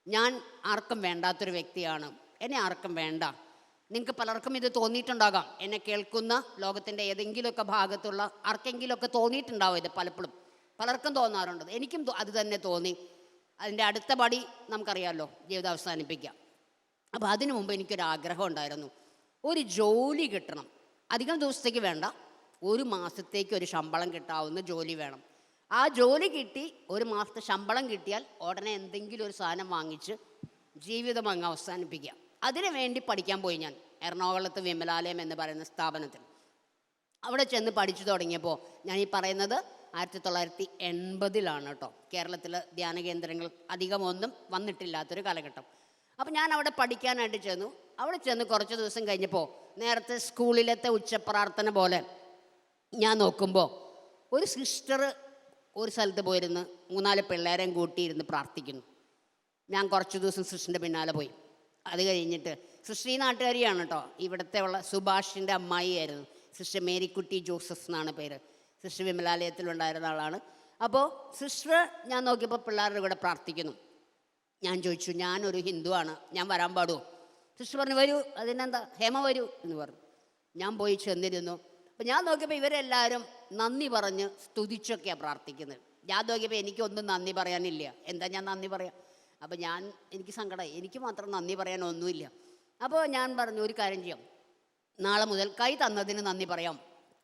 ഞാൻ ആർക്കും വേണ്ടാത്തൊരു വ്യക്തിയാണ്. എന്നെ ആർക്കും വേണ്ട. നിങ്ങൾക്ക് പലർക്കും ഇത് തോന്നിയിട്ടുണ്ടാകാം. എന്നെ കേൾക്കുന്ന ലോകത്തിൻ്റെ ഏതെങ്കിലുമൊക്കെ ഭാഗത്തുള്ള ആർക്കെങ്കിലുമൊക്കെ തോന്നിയിട്ടുണ്ടാവും ഇത്. പലർക്കും തോന്നാറുണ്ട്. എനിക്കും അത് തന്നെ തോന്നി. അതിൻ്റെ അടുത്ത പടി നമുക്കറിയാമല്ലോ, ജീവിതം അവസാനിപ്പിക്കാം. അപ്പോൾ അതിനു മുമ്പ് എനിക്കൊരാഗ്രഹം ഉണ്ടായിരുന്നു, ഒരു ജോലി കിട്ടണം. അധികം ദിവസത്തേക്ക് വേണ്ട, 1 മാസത്തേക്ക് ഒരു ശമ്പളം കിട്ടാവുന്ന ജോലി വേണം. ആ ജോലി കിട്ടി 1 മാസത്തെ ശമ്പളം കിട്ടിയാൽ ഉടനെ എന്തെങ്കിലും ഒരു സാധനം വാങ്ങിച്ച് ജീവിതം അങ്ങ് അവസാനിപ്പിക്കുക. അതിനു വേണ്ടി പഠിക്കാൻ പോയി ഞാൻ എറണാകുളത്ത് വിമലാലയം എന്ന് പറയുന്ന സ്ഥാപനത്തിൽ. അവിടെ ചെന്ന് പഠിച്ചു തുടങ്ങിയപ്പോൾ, ഞാൻ ഈ പറയുന്നത് 1980-ലാണ് കേട്ടോ. കേരളത്തിൽ ധ്യാന കേന്ദ്രങ്ങൾ അധികമൊന്നും വന്നിട്ടില്ലാത്തൊരു കാലഘട്ടം. അപ്പോൾ ഞാൻ അവിടെ പഠിക്കാനായിട്ട് ചെന്നു. അവിടെ ചെന്ന് കുറച്ച് ദിവസം കഴിഞ്ഞപ്പോൾ, നേരത്തെ സ്കൂളിലത്തെ ഉച്ചപ്രാർത്ഥന പോലെ ഞാൻ നോക്കുമ്പോൾ ഒരു സിസ്റ്റർ ഒരു സ്ഥലത്ത് പോയിരുന്ന് 3-4 പിള്ളേരെയും കൂട്ടിയിരുന്ന് പ്രാർത്ഥിക്കുന്നു. ഞാൻ കുറച്ച് ദിവസം സിസ്റ്ററിൻ്റെ പിന്നാലെ പോയി. അത് കഴിഞ്ഞിട്ട് സിസ്റ്റർ ഈ നാട്ടുകാരിയാണ് കേട്ടോ, ഇവിടുത്തെ ഉള്ള സുഭാഷിൻ്റെ അമ്മായിയായിരുന്നു. സിസ്റ്റർ മേരിക്കുട്ടി ജോസഫ് എന്നാണ് പേര്. സിസ്റ്റർ വിമലാലയത്തിലുണ്ടായിരുന്ന ആളാണ്. അപ്പോൾ സിസ്റ്റർ ഞാൻ നോക്കിയപ്പോൾ പിള്ളേരുടെ കൂടെ പ്രാർത്ഥിക്കുന്നു. ഞാൻ ചോദിച്ചു, ഞാനൊരു ഹിന്ദുവാണ്, ഞാൻ വരാൻ പാടുമോ? സിസ്റ്റർ പറഞ്ഞു, വരൂ, അതിനെന്താ, ഹേമ വരൂ എന്ന് പറഞ്ഞു. ഞാൻ പോയി ചെന്നിരുന്നു. അപ്പം ഞാൻ നോക്കിയപ്പോൾ ഇവരെല്ലാവരും നന്ദി പറഞ്ഞ് സ്തുതിച്ചൊക്കെയാണ് പ്രാർത്ഥിക്കുന്നത്. ഞാൻ നോക്കിയപ്പോൾ എനിക്കൊന്നും നന്ദി പറയാനില്ല. എന്താ ഞാൻ നന്ദി പറയാം? അപ്പോൾ എനിക്ക് സങ്കടമായി, എനിക്ക് മാത്രം നന്ദി പറയാനൊന്നുമില്ല. അപ്പോൾ ഞാൻ പറഞ്ഞു, ഒരു കാര്യം ചെയ്യാം, നാളെ മുതൽ കൈ തന്നതിന് നന്ദി പറയാം,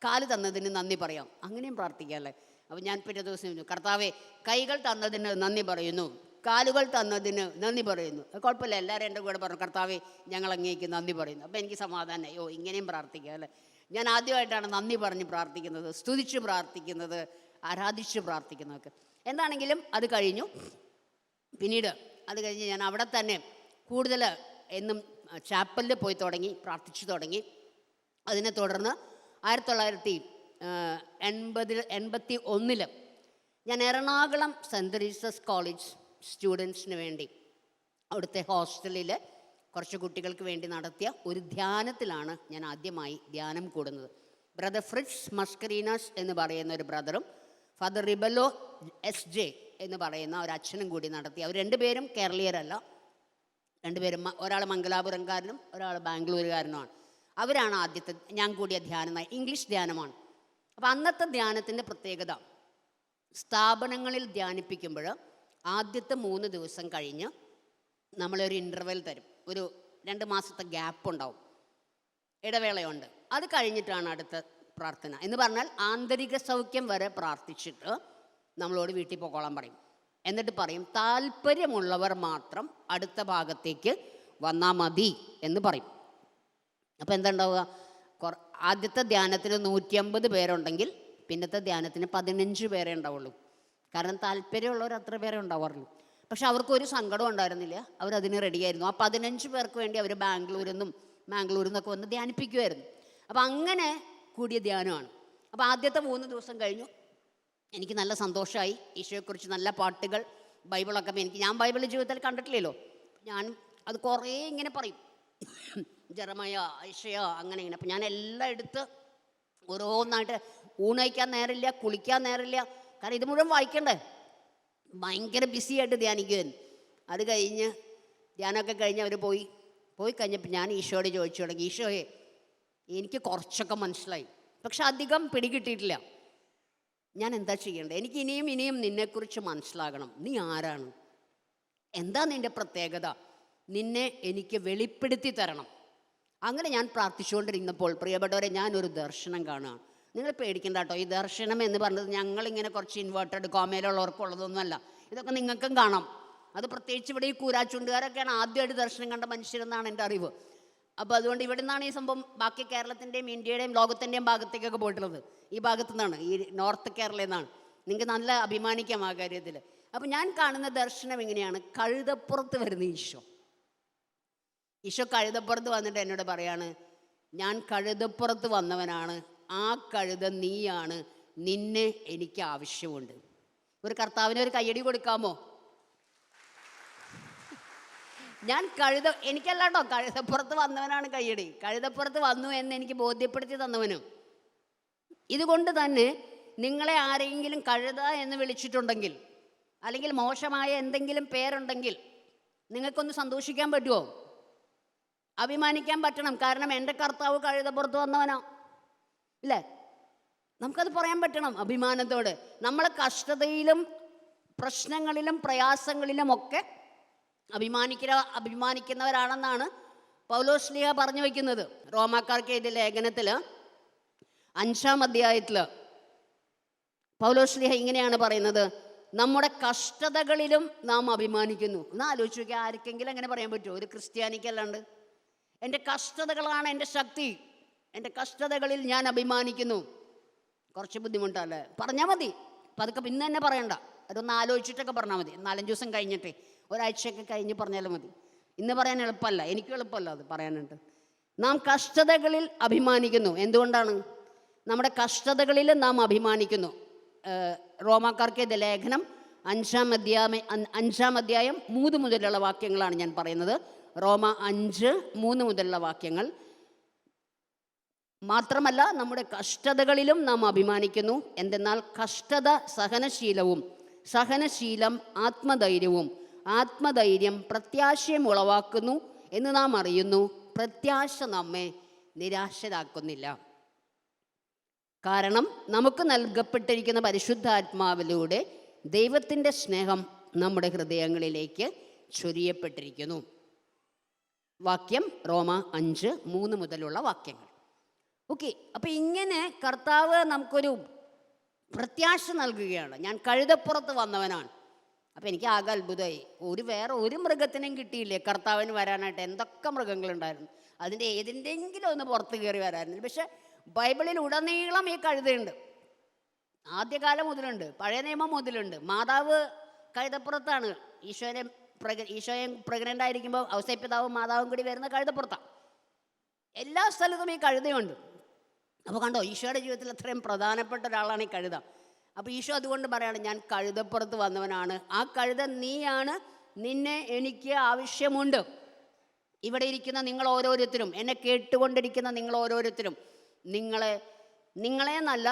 കാല് തന്നതിന് നന്ദി പറയാം, അങ്ങനെയും പ്രാർത്ഥിക്കാമല്ലേ. അപ്പോൾ ഞാൻ പിറ്റേ ദിവസം പറഞ്ഞു, കർത്താവേ, കൈകൾ തന്നതിന് നന്ദി പറയുന്നു, കാലുകൾ തന്നതിന് നന്ദി പറയുന്നു. കുഴപ്പമില്ല, എല്ലാവരും എൻ്റെ കൂടെ പറഞ്ഞു, കർത്താവേ, ഞങ്ങൾ അങ്ങേക്ക് നന്ദി പറയുന്നു. അപ്പോൾ എനിക്ക് സമാധാനമായി. ഇങ്ങനെയും പ്രാർത്ഥിക്കാം അല്ലേ. ഞാൻ ആദ്യമായിട്ടാണ് നന്ദി പറഞ്ഞ് പ്രാർത്ഥിക്കുന്നത്, സ്തുതിച്ച് പ്രാർത്ഥിക്കുന്നത്, ആരാധിച്ച് പ്രാർത്ഥിക്കുന്നതൊക്കെ. എന്താണെങ്കിലും അത് കഴിഞ്ഞു. പിന്നീട് അത് കഴിഞ്ഞ് ഞാൻ അവിടെ തന്നെ കൂടുതൽ എന്നും ചാപ്പലിൽ പോയി തുടങ്ങി, പ്രാർത്ഥിച്ചു തുടങ്ങി. അതിനെ തുടർന്ന് 1981 ഞാൻ എറണാകുളം സെൻറ്റ് തെരേസാസ് കോളേജ് സ്റ്റുഡൻസിന് വേണ്ടി അവിടുത്തെ ഹോസ്റ്റലിൽ കുറച്ച് കുട്ടികൾക്ക് വേണ്ടി നടത്തിയ ഒരു ധ്യാനത്തിലാണ് ഞാൻ ആദ്യമായി ധ്യാനം കൂടുന്നത്. ബ്രദർ ഫ്രിറ്റ്സ് മസ്കരീനാസ് എന്ന് പറയുന്ന ഒരു ബ്രദറും ഫാദർ റിബലോ SJ എന്ന് പറയുന്ന ഒരു അച്ഛനും കൂടി നടത്തി. അവർ 2 പേരും കേരളീയരല്ല, 2 പേരും, ഒരാൾ മംഗലാപുരംകാരനും ഒരാൾ ബാംഗ്ലൂരുകാരനുമാണ്. അവരാണ് ആദ്യത്തെ ഞാൻ കൂടിയ ധ്യാനം. ഇംഗ്ലീഷ് ധ്യാനമാണ്. അപ്പോൾ അന്നത്തെ ധ്യാനത്തിൻ്റെ പ്രത്യേകത, സ്ഥാപനങ്ങളിൽ ധ്യാനിപ്പിക്കുമ്പോൾ ആദ്യത്തെ 3 ദിവസം കഴിഞ്ഞ് നമ്മളൊരു ഇൻ്റർവെൽ തരും. ഒരു 2 മാസത്തെ ഗ്യാപ്പ് ഉണ്ടാവും, ഇടവേളയുണ്ട്. അത് കഴിഞ്ഞിട്ടാണ് അടുത്ത പ്രാർത്ഥന. എന്ന് പറഞ്ഞാൽ ആന്തരിക സൗഖ്യം വരെ പ്രാർത്ഥിച്ചിട്ട് നമ്മളോട് വീട്ടിൽ പോകോളാൻ പറയും. എന്നിട്ട് പറയും, താല്പര്യമുള്ളവർ മാത്രം അടുത്ത ഭാഗത്തേക്ക് വന്നാൽ മതി എന്ന് പറയും. അപ്പോൾ എന്താ ഉണ്ടാവുക? ആദ്യത്തെ ധ്യാനത്തിന് 150 പേരുണ്ടെങ്കിൽ പിന്നത്തെ ധ്യാനത്തിന് 15 പേരേ ഉണ്ടാവുള്ളൂ. കാരണം താല്പര്യമുള്ളവർ അത്ര പേരെ ഉണ്ടാവാറുള്ളൂ. പക്ഷെ അവർക്കൊരു സങ്കടം ഉണ്ടായിരുന്നില്ല, അവരതിന് റെഡിയായിരുന്നു. ആ 15 പേർക്ക് വേണ്ടി അവർ ബാംഗ്ലൂരിൽ നിന്നൊക്കെ വന്ന് ധ്യാനിപ്പിക്കുമായിരുന്നു. അപ്പോൾ അങ്ങനെ കൂടിയ ധ്യാനമാണ്. അപ്പോൾ ആദ്യത്തെ 3 ദിവസം കഴിഞ്ഞു. എനിക്ക് നല്ല സന്തോഷമായി. ഈശോയെക്കുറിച്ച് നല്ല പാട്ടുകൾ, ബൈബിളൊക്കെ ഞാൻ ബൈബിൾ ജീവിതത്തിൽ കണ്ടിട്ടില്ലല്ലോ. ഞാൻ അത് കുറേ ഇങ്ങനെ പറയും, ജെറമയ, ഐശയ, അങ്ങനെ. അപ്പോൾ ഞാൻ എല്ലാം എടുത്ത് ഓരോന്നായിട്ട് ഊണ് കഴിക്കാൻ നേരമില്ല, കുളിക്കാൻ നേരമില്ല. കാരണം ഇത് മുഴുവൻ വായിക്കണ്ടേ. ഭയങ്കര ബിസിയായിട്ട് ധ്യാനിക്കുവാൻ. അത് കഴിഞ്ഞ് ധ്യാനമൊക്കെ കഴിഞ്ഞ് അവർ പോയി കഴിഞ്ഞപ്പോൾ ഞാൻ ഈശോയോട് ചോദിച്ചു തുടങ്ങി, ഈശോയെ എനിക്ക് കുറച്ചൊക്കെ മനസ്സിലായി, പക്ഷെ അധികം പിടികിട്ടിയിട്ടില്ല. ഞാൻ എന്താ ചെയ്യേണ്ടത്? എനിക്ക് ഇനിയും നിന്നെക്കുറിച്ച് മനസ്സിലാകണം. നീ ആരാണ്? എന്താ നിൻ്റെ പ്രത്യേകത? നിന്നെ എനിക്ക് വെളിപ്പെടുത്തി തരണം. അങ്ങനെ ഞാൻ പ്രാർത്ഥിച്ചുകൊണ്ടിരുന്നപ്പോൾ പ്രിയപ്പെട്ടവരെ, ഞാനൊരു ദർശനം കാണുകയാണ്. നിങ്ങൾ പേടിക്കണ്ട കേട്ടോ. ഈ ദർശനം എന്ന് പറഞ്ഞത് ഞങ്ങളിങ്ങനെ കുറച്ച് ഇൻവേർട്ടഡ് കോമയിലുള്ളവർക്കുള്ളതൊന്നുമല്ല. ഇതൊക്കെ നിങ്ങൾക്കും കാണാം. അത് പ്രത്യേകിച്ച് ഇവിടെ ഈ കൂരാച്ചുണ്ടുകാരൊക്കെയാണ് ആദ്യമായിട്ട് ദർശനം കണ്ട മനുഷ്യരെന്നാണ് എൻ്റെ അറിവ്. അപ്പോൾ അതുകൊണ്ട് ഇവിടെ നിന്നാണ് ഈ സംഭവം ബാക്കി കേരളത്തിൻ്റെയും ഇന്ത്യയുടെയും ലോകത്തിൻ്റെയും ഭാഗത്തേക്കൊക്കെ പോയിട്ടുള്ളത്. ഈ ഭാഗത്തു നിന്നാണ്, ഈ നോർത്ത് കേരളയിൽ നിന്നാണ്. നിങ്ങൾക്ക് നല്ല അഭിമാനിക്കാം ആ കാര്യത്തിൽ. അപ്പോൾ ഞാൻ കാണുന്ന ദർശനം എങ്ങനെയാണ്? കഴുതപ്പുറത്ത് വരുന്ന ഈശോ കഴുതപ്പുറത്ത് വന്നിട്ട് എന്നോട് പറയാണ്, ഞാൻ കഴുതപ്പുറത്ത് വന്നവനാണ്, ആ കഴുത നീയാണ്, നിന്നെ എനിക്ക് ആവശ്യമുണ്ട്. ഒരു കർത്താവിന് ഒരു കയ്യടി കൊടുക്കാമോ? ഞാൻ എനിക്കല്ല കേട്ടോ, കഴുതപ്പുറത്ത് വന്നവനാണ് കയ്യടി. കഴുതപ്പുറത്ത് വന്നു എന്ന് എനിക്ക് ബോധ്യപ്പെടുത്തി തന്നവനും. ഇതുകൊണ്ട് തന്നെ നിങ്ങളെ ആരെങ്കിലും കഴുത എന്ന് വിളിച്ചിട്ടുണ്ടെങ്കിൽ, അല്ലെങ്കിൽ മോശമായ എന്തെങ്കിലും പേരുണ്ടെങ്കിൽ, നിങ്ങൾക്കൊന്ന് സന്തോഷിക്കാൻ പറ്റുമോ? അഭിമാനിക്കാൻ പറ്റണം. കാരണം എൻ്റെ കർത്താവ് കഴുതപ്പുറത്ത് വന്നവനാ, ഇല്ലേ? നമുക്കത് പറയാൻ പറ്റണം അഭിമാനത്തോടെ. നമ്മളെ കഷ്ടതയിലും പ്രശ്നങ്ങളിലും പ്രയാസങ്ങളിലും ഒക്കെ അഭിമാനിക്കുന്നവരാണെന്നാണ് പൗലോസ്ലീഹ പറഞ്ഞു വയ്ക്കുന്നത്. റോമാക്കാർക്ക് എഴുതിയ ലേഖനത്തിൽ 5-ാം അധ്യായത്തിൽ പൗലോസ്ലീഹ ഇങ്ങനെയാണ് പറയുന്നത്, നമ്മുടെ കഷ്ടതകളിലും നാം അഭിമാനിക്കുന്നു. ഒന്ന് ആലോചിച്ച് നോക്കിയാൽ ആർക്കെങ്കിലും അങ്ങനെ പറയാൻ പറ്റുമോ? ഒരു ക്രിസ്ത്യാനിക്കല്ലാണ്ട്. എൻ്റെ കഷ്ടതകളാണ് എൻ്റെ ശക്തി, എൻ്റെ കഷ്ടതകളിൽ ഞാൻ അഭിമാനിക്കുന്നു. കുറച്ച് ബുദ്ധിമുട്ടല്ലേ? പറഞ്ഞാൽ മതി, പതുക്കെ ഇന്ന് തന്നെ പറയണ്ട. അതൊന്ന് ആലോചിച്ചിട്ടൊക്കെ പറഞ്ഞാൽ മതി. 4-5 ദിവസം കഴിഞ്ഞിട്ട്, ഒരാഴ്ചയൊക്കെ കഴിഞ്ഞ് പറഞ്ഞാലും മതി. ഇന്ന് പറയാൻ എളുപ്പമല്ല, എനിക്ക് എളുപ്പമല്ല അത് പറയാനുണ്ട്. നാം കഷ്ടതകളിൽ അഭിമാനിക്കുന്നു. എന്തുകൊണ്ടാണ്? നമ്മുടെ കഷ്ടതകളിൽ നാം അഭിമാനിക്കുന്നു. റോമാക്കാർക്ക് എഴുതിയ ലേഖനം 5-ാം അധ്യായം 3 മുതലുള്ള വാക്യങ്ങളാണ് ഞാൻ പറയുന്നത്. റോമ 5:3 മുതലുള്ള വാക്യങ്ങൾ. മാത്രമല്ല, നമ്മുടെ കഷ്ടതകളിലും നാം അഭിമാനിക്കുന്നു. എന്തെന്നാൽ കഷ്ടത സഹനശീലവും, സഹനശീലം ആത്മധൈര്യവും, ആത്മധൈര്യം പ്രത്യാശയും ഉളവാക്കുന്നു എന്ന് നാം അറിയുന്നു. പ്രത്യാശ നമ്മെ നിരാശരാക്കുന്നില്ല. കാരണം നമുക്ക് നൽകപ്പെട്ടിരിക്കുന്ന പരിശുദ്ധാത്മാവിലൂടെ ദൈവത്തിൻ്റെ സ്നേഹം നമ്മുടെ ഹൃദയങ്ങളിലേക്ക് ചൊരിയപ്പെട്ടിരിക്കുന്നു. വാക്യം റോമ 5:3 മുതലുള്ള വാക്യങ്ങൾ. ഓക്കെ, അപ്പം ഇങ്ങനെ കർത്താവ് നമുക്കൊരു പ്രത്യാശ നൽകുകയാണ്. ഞാൻ കഴുതപ്പുറത്ത് വന്നവനാണ്. അപ്പം എനിക്ക് ആകെ അത്ഭുതമായി. വേറെ ഒരു മൃഗത്തിനും കിട്ടിയില്ലേ കർത്താവിന് വരാനായിട്ട്? എന്തൊക്കെ മൃഗങ്ങളുണ്ടായിരുന്നു, അതിൻ്റെ ഏതിൻ്റെങ്കിലും ഒന്ന് പുറത്ത് കയറി വരാറുണ്ട്. പക്ഷെ ബൈബിളിൽ ഉടനീളം ഈ കഴുതയുണ്ട്. ആദ്യകാലം മുതലുണ്ട്, പഴയ നിയമം മുതലുണ്ട്. മാതാവ് കഴുതപ്പുറത്താണ്. ഈശോയെ പ്രഗ്നൻ്റ് ആയിരിക്കുമ്പോൾ ഔസേപ്പിതാവും മാതാവും കൂടി വരുന്ന കഴുതപ്പുറത്താണ്. എല്ലാ സ്ഥലത്തും ഈ കഴുതയുണ്ട്. അപ്പോൾ കണ്ടോ, ഈശോയുടെ ജീവിതത്തിൽ അത്രയും പ്രധാനപ്പെട്ട ഒരാളാണ് ഈ കഴുത. അപ്പോൾ ഈശോ അതുകൊണ്ട് പറയാണ്, ഞാൻ കഴുതപ്പുറത്ത് വന്നവനാണ്, ആ കഴുത നീയാണ്, നിന്നെ എനിക്ക് ആവശ്യമുണ്ട്. ഇവിടെ ഇരിക്കുന്ന നിങ്ങൾ ഓരോരുത്തരും, എന്നെ കേട്ടുകൊണ്ടിരിക്കുന്ന നിങ്ങൾ ഓരോരുത്തരും, നിങ്ങളെ എന്നല്ല,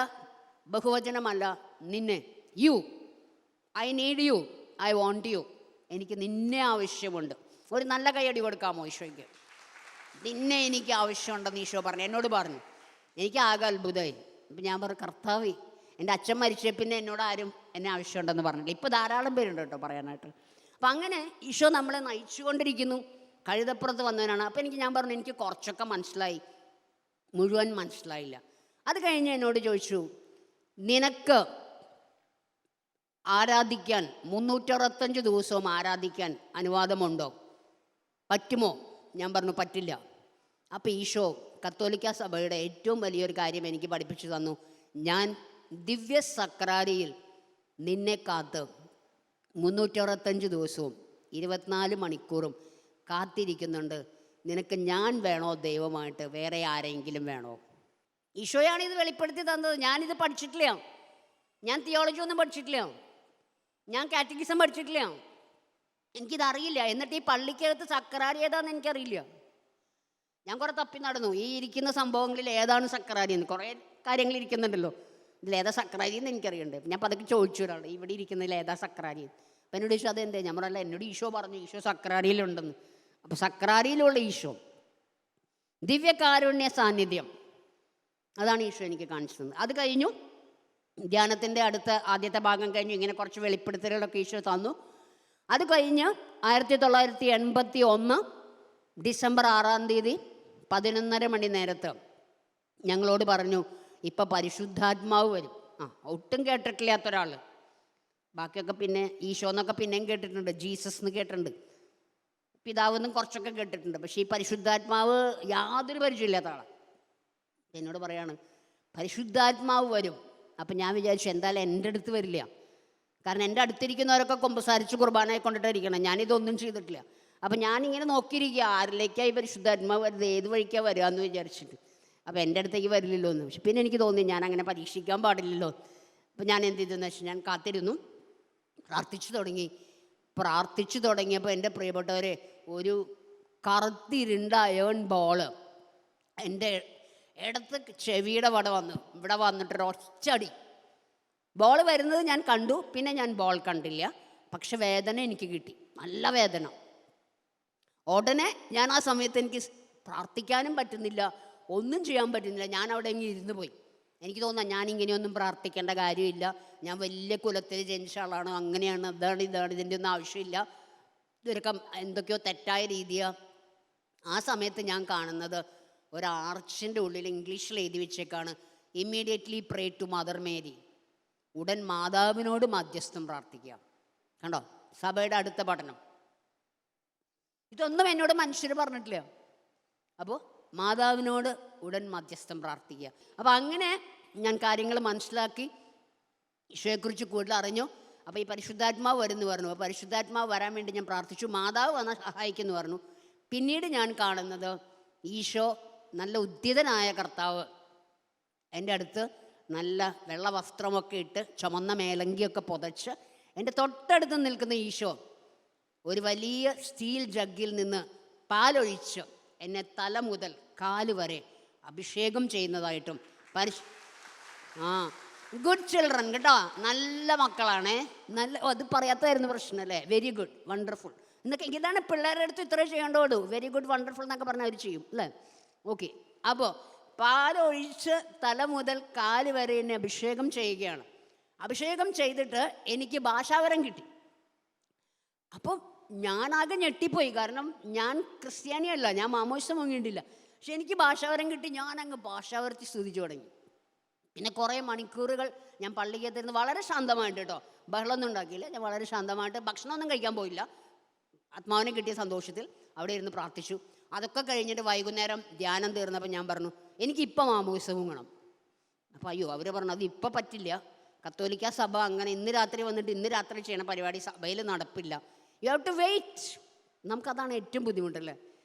ബഹുവചനമല്ല, നിന്നെ, you, I need you, I want you. എനിക്ക് നിന്നെ ആവശ്യമുണ്ട്. ഒരു നല്ല കൈയടി കൊടുക്കാമോ ഈശോയ്ക്ക്? നിന്നെ എനിക്ക് ആവശ്യമുണ്ടെന്ന് ഈശോ പറഞ്ഞു, എന്നോട് പറഞ്ഞു. എനിക്ക് ആകെ അത്ഭുതമായി. ഇപ്പം ഞാൻ പറഞ്ഞു, കർത്താവേ, എൻ്റെ അച്ഛൻ മരിച്ച പിന്നെ എന്നോട് ആരും എന്നെ ആവശ്യമുണ്ടെന്ന് പറഞ്ഞില്ല. ഇപ്പോൾ ധാരാളം പേരുണ്ട് കേട്ടോ പറയാനായിട്ട്. അപ്പം അങ്ങനെ ഈശോ നമ്മളെ നയിച്ചുകൊണ്ടിരിക്കുന്നു. കഴുതപ്പുറത്ത് വന്നവനാണ്. അപ്പം ഞാൻ പറഞ്ഞു, എനിക്ക് കുറച്ചൊക്കെ മനസ്സിലായി, മുഴുവൻ മനസ്സിലായില്ല. അത് കഴിഞ്ഞ് എന്നോട് ചോദിച്ചു, നിനക്ക് ആരാധിക്കാൻ 365 ദിവസവും ആരാധിക്കാൻ അനുവാദമുണ്ടോ? പറ്റുമോ? ഞാൻ പറഞ്ഞു, പറ്റില്ല. അപ്പോൾ ഈശോ കത്തോലിക്ക സഭയുടെ ഏറ്റവും വലിയൊരു കാര്യം എനിക്ക് പഠിപ്പിച്ചു തന്നു. ഞാൻ ദിവ്യ സക്രാരിയിൽ നിന്നെ കാത്ത് 365 ദിവസവും 24 മണിക്കൂറും കാത്തിരിക്കുന്നുണ്ട്. നിനക്ക് ഞാൻ വേണോ ദൈവമായിട്ട്? വേറെ ആരെങ്കിലും വേണോ? ഈശോയാണ് ഇത് വെളിപ്പെടുത്തി തന്നത്. ഞാനിത് പഠിച്ചിട്ടില്ല. ഞാൻ തിയോളജി ഒന്നും പഠിച്ചിട്ടില്ല. ഞാൻ കാറ്റഗിസം പഠിച്ചിട്ടില്ല. എനിക്കിതറിയില്ല. എന്നിട്ട് ഈ പള്ളിക്കകത്ത് സക്രാരി ഏതാണെന്ന് എനിക്കറിയില്ല. ഞാൻ കുറേ തപ്പി നടന്നു, ഈ ഇരിക്കുന്ന സംഭവങ്ങളിൽ ഏതാണ് സക്രാരി എന്ന്. കുറേ കാര്യങ്ങൾ ഇരിക്കുന്നുണ്ടല്ലോ, ഇതിലേതാ സക്രാരി എന്ന് എനിക്കറിയണ്ടേ. ഞാൻ പതുക്കെ ചോദിച്ചു ഒരാൾ, ഇവിടെ ഇരിക്കുന്നതിൽ ഏതാ സക്രാരി. അപ്പം എന്നോട് ചോദിച്ചു അതെന്തേ. ഞാൻ പറഞ്ഞല്ല, എന്നോട് ഈശോ പറഞ്ഞു ഈശോ സക്രാരിയിലുണ്ടെന്ന്. അപ്പോൾ സക്രാരിയിലുള്ള ഈശോ, ദിവ്യകാരുണ്യ സാന്നിധ്യം, അതാണ് ഈശോ എനിക്ക് കാണിച്ചു തന്നത്. അത് കഴിഞ്ഞു ധ്യാനത്തിൻ്റെ ആദ്യത്തെ ഭാഗം കഴിഞ്ഞു. ഇങ്ങനെ കുറച്ച് വെളിപ്പെടുത്തലുകളൊക്കെ ഈശോ തന്നു. അത് കഴിഞ്ഞ് 1981 ഡിസംബർ 6-ാം തീയതി 11:30 മണി നേരത്ത് ഞങ്ങളോട് പറഞ്ഞു ഇപ്പം പരിശുദ്ധാത്മാവ് വരും. ഒട്ടും കേട്ടിട്ടില്ലാത്ത ഒരാൾ. ബാക്കിയൊക്കെ പിന്നെ ഈശോ എന്നൊക്കെ പിന്നെയും കേട്ടിട്ടുണ്ട്, ജീസസ് എന്ന് കേട്ടിട്ടുണ്ട്, പിതാവെന്നും കുറച്ചൊക്കെ കേട്ടിട്ടുണ്ട്. പക്ഷേ ഈ പരിശുദ്ധാത്മാവ് യാതൊരു പരിചയമില്ലാത്ത ആളാണ്. എന്നോട് പറയാണ് പരിശുദ്ധാത്മാവ് വരും. അപ്പം ഞാൻ വിചാരിച്ചു എന്തായാലും എൻ്റെ അടുത്ത് വരില്ല, കാരണം എൻ്റെ അടുത്തിരിക്കുന്നവരൊക്കെ കൊമ്പസാരിച്ച് കുർബാനയെ കൊണ്ടിട്ടിരിക്കണം, ഞാനിതൊന്നും ചെയ്തിട്ടില്ല. അപ്പം ഞാനിങ്ങനെ നോക്കിയിരിക്കുക ആരിലേക്കായി പരിശുദ്ധാത്മാവ് വരുന്നത്, ഏത് വഴിക്കാണ് വരിക എന്ന് വിചാരിച്ചിട്ട്. അപ്പോൾ എൻ്റെ അടുത്തേക്ക് വരില്ലല്ലോ എന്ന്. പക്ഷെ പിന്നെ എനിക്ക് തോന്നി ഞാൻ അങ്ങനെ പരീക്ഷിക്കാൻ പാടില്ലല്ലോ. അപ്പം ഞാൻ എന്ത് ചെയ്തെന്ന് വെച്ചാൽ ഞാൻ കാത്തിരുന്നു, പ്രാർത്ഥിച്ചു തുടങ്ങിയപ്പോൾ എൻ്റെ പ്രിയപ്പെട്ടവരെ ഒരു കറുത്തിരുണ്ട അയേൺ ബോള് എൻ്റെ ഇടത്ത് ചെവിയുടെ ഇവിടെ വന്നിട്ടൊരു ഒച്ചടി. ബോൾ വരുന്നത് ഞാൻ കണ്ടു, പിന്നെ ഞാൻ ബോൾ കണ്ടില്ല. പക്ഷെ വേദന എനിക്ക് കിട്ടി, നല്ല വേദന. ഉടനെ ഞാൻ ആ സമയത്ത് എനിക്ക് പ്രാർത്ഥിക്കാനും പറ്റുന്നില്ല, ഒന്നും ചെയ്യാൻ പറ്റുന്നില്ല. ഞാൻ അവിടെ ഇങ്ങനെ ഇരുന്ന് പോയി. എനിക്ക് തോന്നുന്നു ഞാനിങ്ങനെയൊന്നും പ്രാർത്ഥിക്കേണ്ട കാര്യമില്ല, ഞാൻ വലിയ കുലത്തിൽ ജനിച്ച ആളാണ്, അങ്ങനെയാണ്, ഇതാണ് ഇതിൻ്റെ ഒന്നും ആവശ്യമില്ല, ഇതൊക്കെ എന്തൊക്കെയോ തെറ്റായ രീതിയാണ്. ആ സമയത്ത് ഞാൻ കാണുന്നത് ഒരു ആർച്ചിൻ്റെ ഉള്ളിൽ ഇംഗ്ലീഷിൽ എഴുതി വെച്ചേക്കാണ്, immediately pray to mother Mary, ഉടൻ മാതാവിനോട് മധ്യസ്ഥം പ്രാർത്ഥിക്കുക. കണ്ടോ, സഭയുടെ അടുത്ത പഠനം. ഇതൊന്നും എന്നോട് മനുഷ്യർ പറഞ്ഞിട്ടില്ല. അപ്പോൾ മാതാവിനോട് ഉടൻ മധ്യസ്ഥം പ്രാർത്ഥിക്കുക. അപ്പോൾ അങ്ങനെ ഞാൻ കാര്യങ്ങൾ മനസ്സിലാക്കി, ഈശോയെക്കുറിച്ച് കൂടുതൽ അറിഞ്ഞു. അപ്പോൾ ഈ പരിശുദ്ധാത്മാവ് വരുന്നു പറഞ്ഞു. അപ്പോൾ പരിശുദ്ധാത്മാവ് വരാൻ വേണ്ടി ഞാൻ പ്രാർത്ഥിച്ചു, മാതാവ് വന്ന് സഹായിക്കുന്നു പറഞ്ഞു. പിന്നീട് ഞാൻ കാണുന്നത് ഈശോ, നല്ല ഉദ്ധിതനായ കർത്താവ്, എൻ്റെ അടുത്ത് നല്ല വെള്ള വസ്ത്രമൊക്കെ ഇട്ട് ചുമന്ന മേലങ്കിയൊക്കെ പുതച്ച് എൻ്റെ തൊട്ടടുത്ത് നിൽക്കുന്ന ഈശോ ഒരു വലിയ സ്റ്റീൽ ജഗ്ഗിൽ നിന്ന് പാലൊഴിച്ച് എന്നെ തല മുതൽ കാല് വരെ അഭിഷേകം ചെയ്യുന്നതായിട്ടും ഗുഡ് ചിൽഡ്രൻ കേട്ടോ, നല്ല മക്കളാണേ, നല്ല അത് പറയാത്തതായിരുന്നു പ്രശ്നമല്ലേ. വെരി ഗുഡ്, വണ്ടർഫുൾ എന്നൊക്കെ. ഇതാണ് പിള്ളേരുടെ അടുത്ത് ഇത്ര ചെയ്യേണ്ടോടൂ, വെരി ഗുഡ് വണ്ടർഫുൾ എന്നൊക്കെ പറഞ്ഞാൽ അവർ ചെയ്യും അല്ലേ. ഓക്കെ, അപ്പോൾ പാലൊഴിച്ച് തല മുതൽ കാല് വരെ എന്നെ അഭിഷേകം ചെയ്യുകയാണ്. അഭിഷേകം ചെയ്തിട്ട് എനിക്ക് ഭാഷാവരം കിട്ടി. അപ്പം ഞാനാകെ ഞെട്ടിപ്പോയി, കാരണം ഞാൻ ക്രിസ്ത്യാനിയല്ല, ഞാൻ മാമോദിസം വാങ്ങിയിട്ടില്ല. പക്ഷെ എനിക്ക് ഭാഷാവരം കിട്ടി. ഞാനങ്ങ് ഭാഷാവരത്തി സ്തുതിച്ചു തുടങ്ങി. പിന്നെ കുറേ മണിക്കൂറുകൾ ഞാൻ പള്ളിക്കകത്തിരുന്ന് വളരെ ശാന്തമായിട്ട് കേട്ടോ, ബഹളമൊന്നും ഉണ്ടാക്കിയില്ല. ഞാൻ വളരെ ശാന്തമായിട്ട് ഭക്ഷണമൊന്നും കഴിക്കാൻ പോയില്ല, ആത്മാവിനെ കിട്ടിയ സന്തോഷത്തിൽ അവിടെ ഇരുന്ന് പ്രാർത്ഥിച്ചു. അതൊക്കെ കഴിഞ്ഞിട്ട് വൈകുന്നേരം ധ്യാനം തീർന്നപ്പോൾ ഞാൻ പറഞ്ഞു എനിക്കിപ്പം മാമോദിസം വേണം. അപ്പോൾ അയ്യോ, അവർ പറഞ്ഞു അത് ഇപ്പം പറ്റില്ല, കത്തോലിക്ക സഭ അങ്ങനെ ഇന്ന് രാത്രി വന്നിട്ട് ഇന്ന് രാത്രി ചെയ്യണ പരിപാടി സഭയിൽ നടപ്പില്ല, യു ഹാവ് ടു വെയിറ്റ്. നമുക്കതാണ് ഏറ്റവും ബുദ്ധിമുട്ടല്ലേ,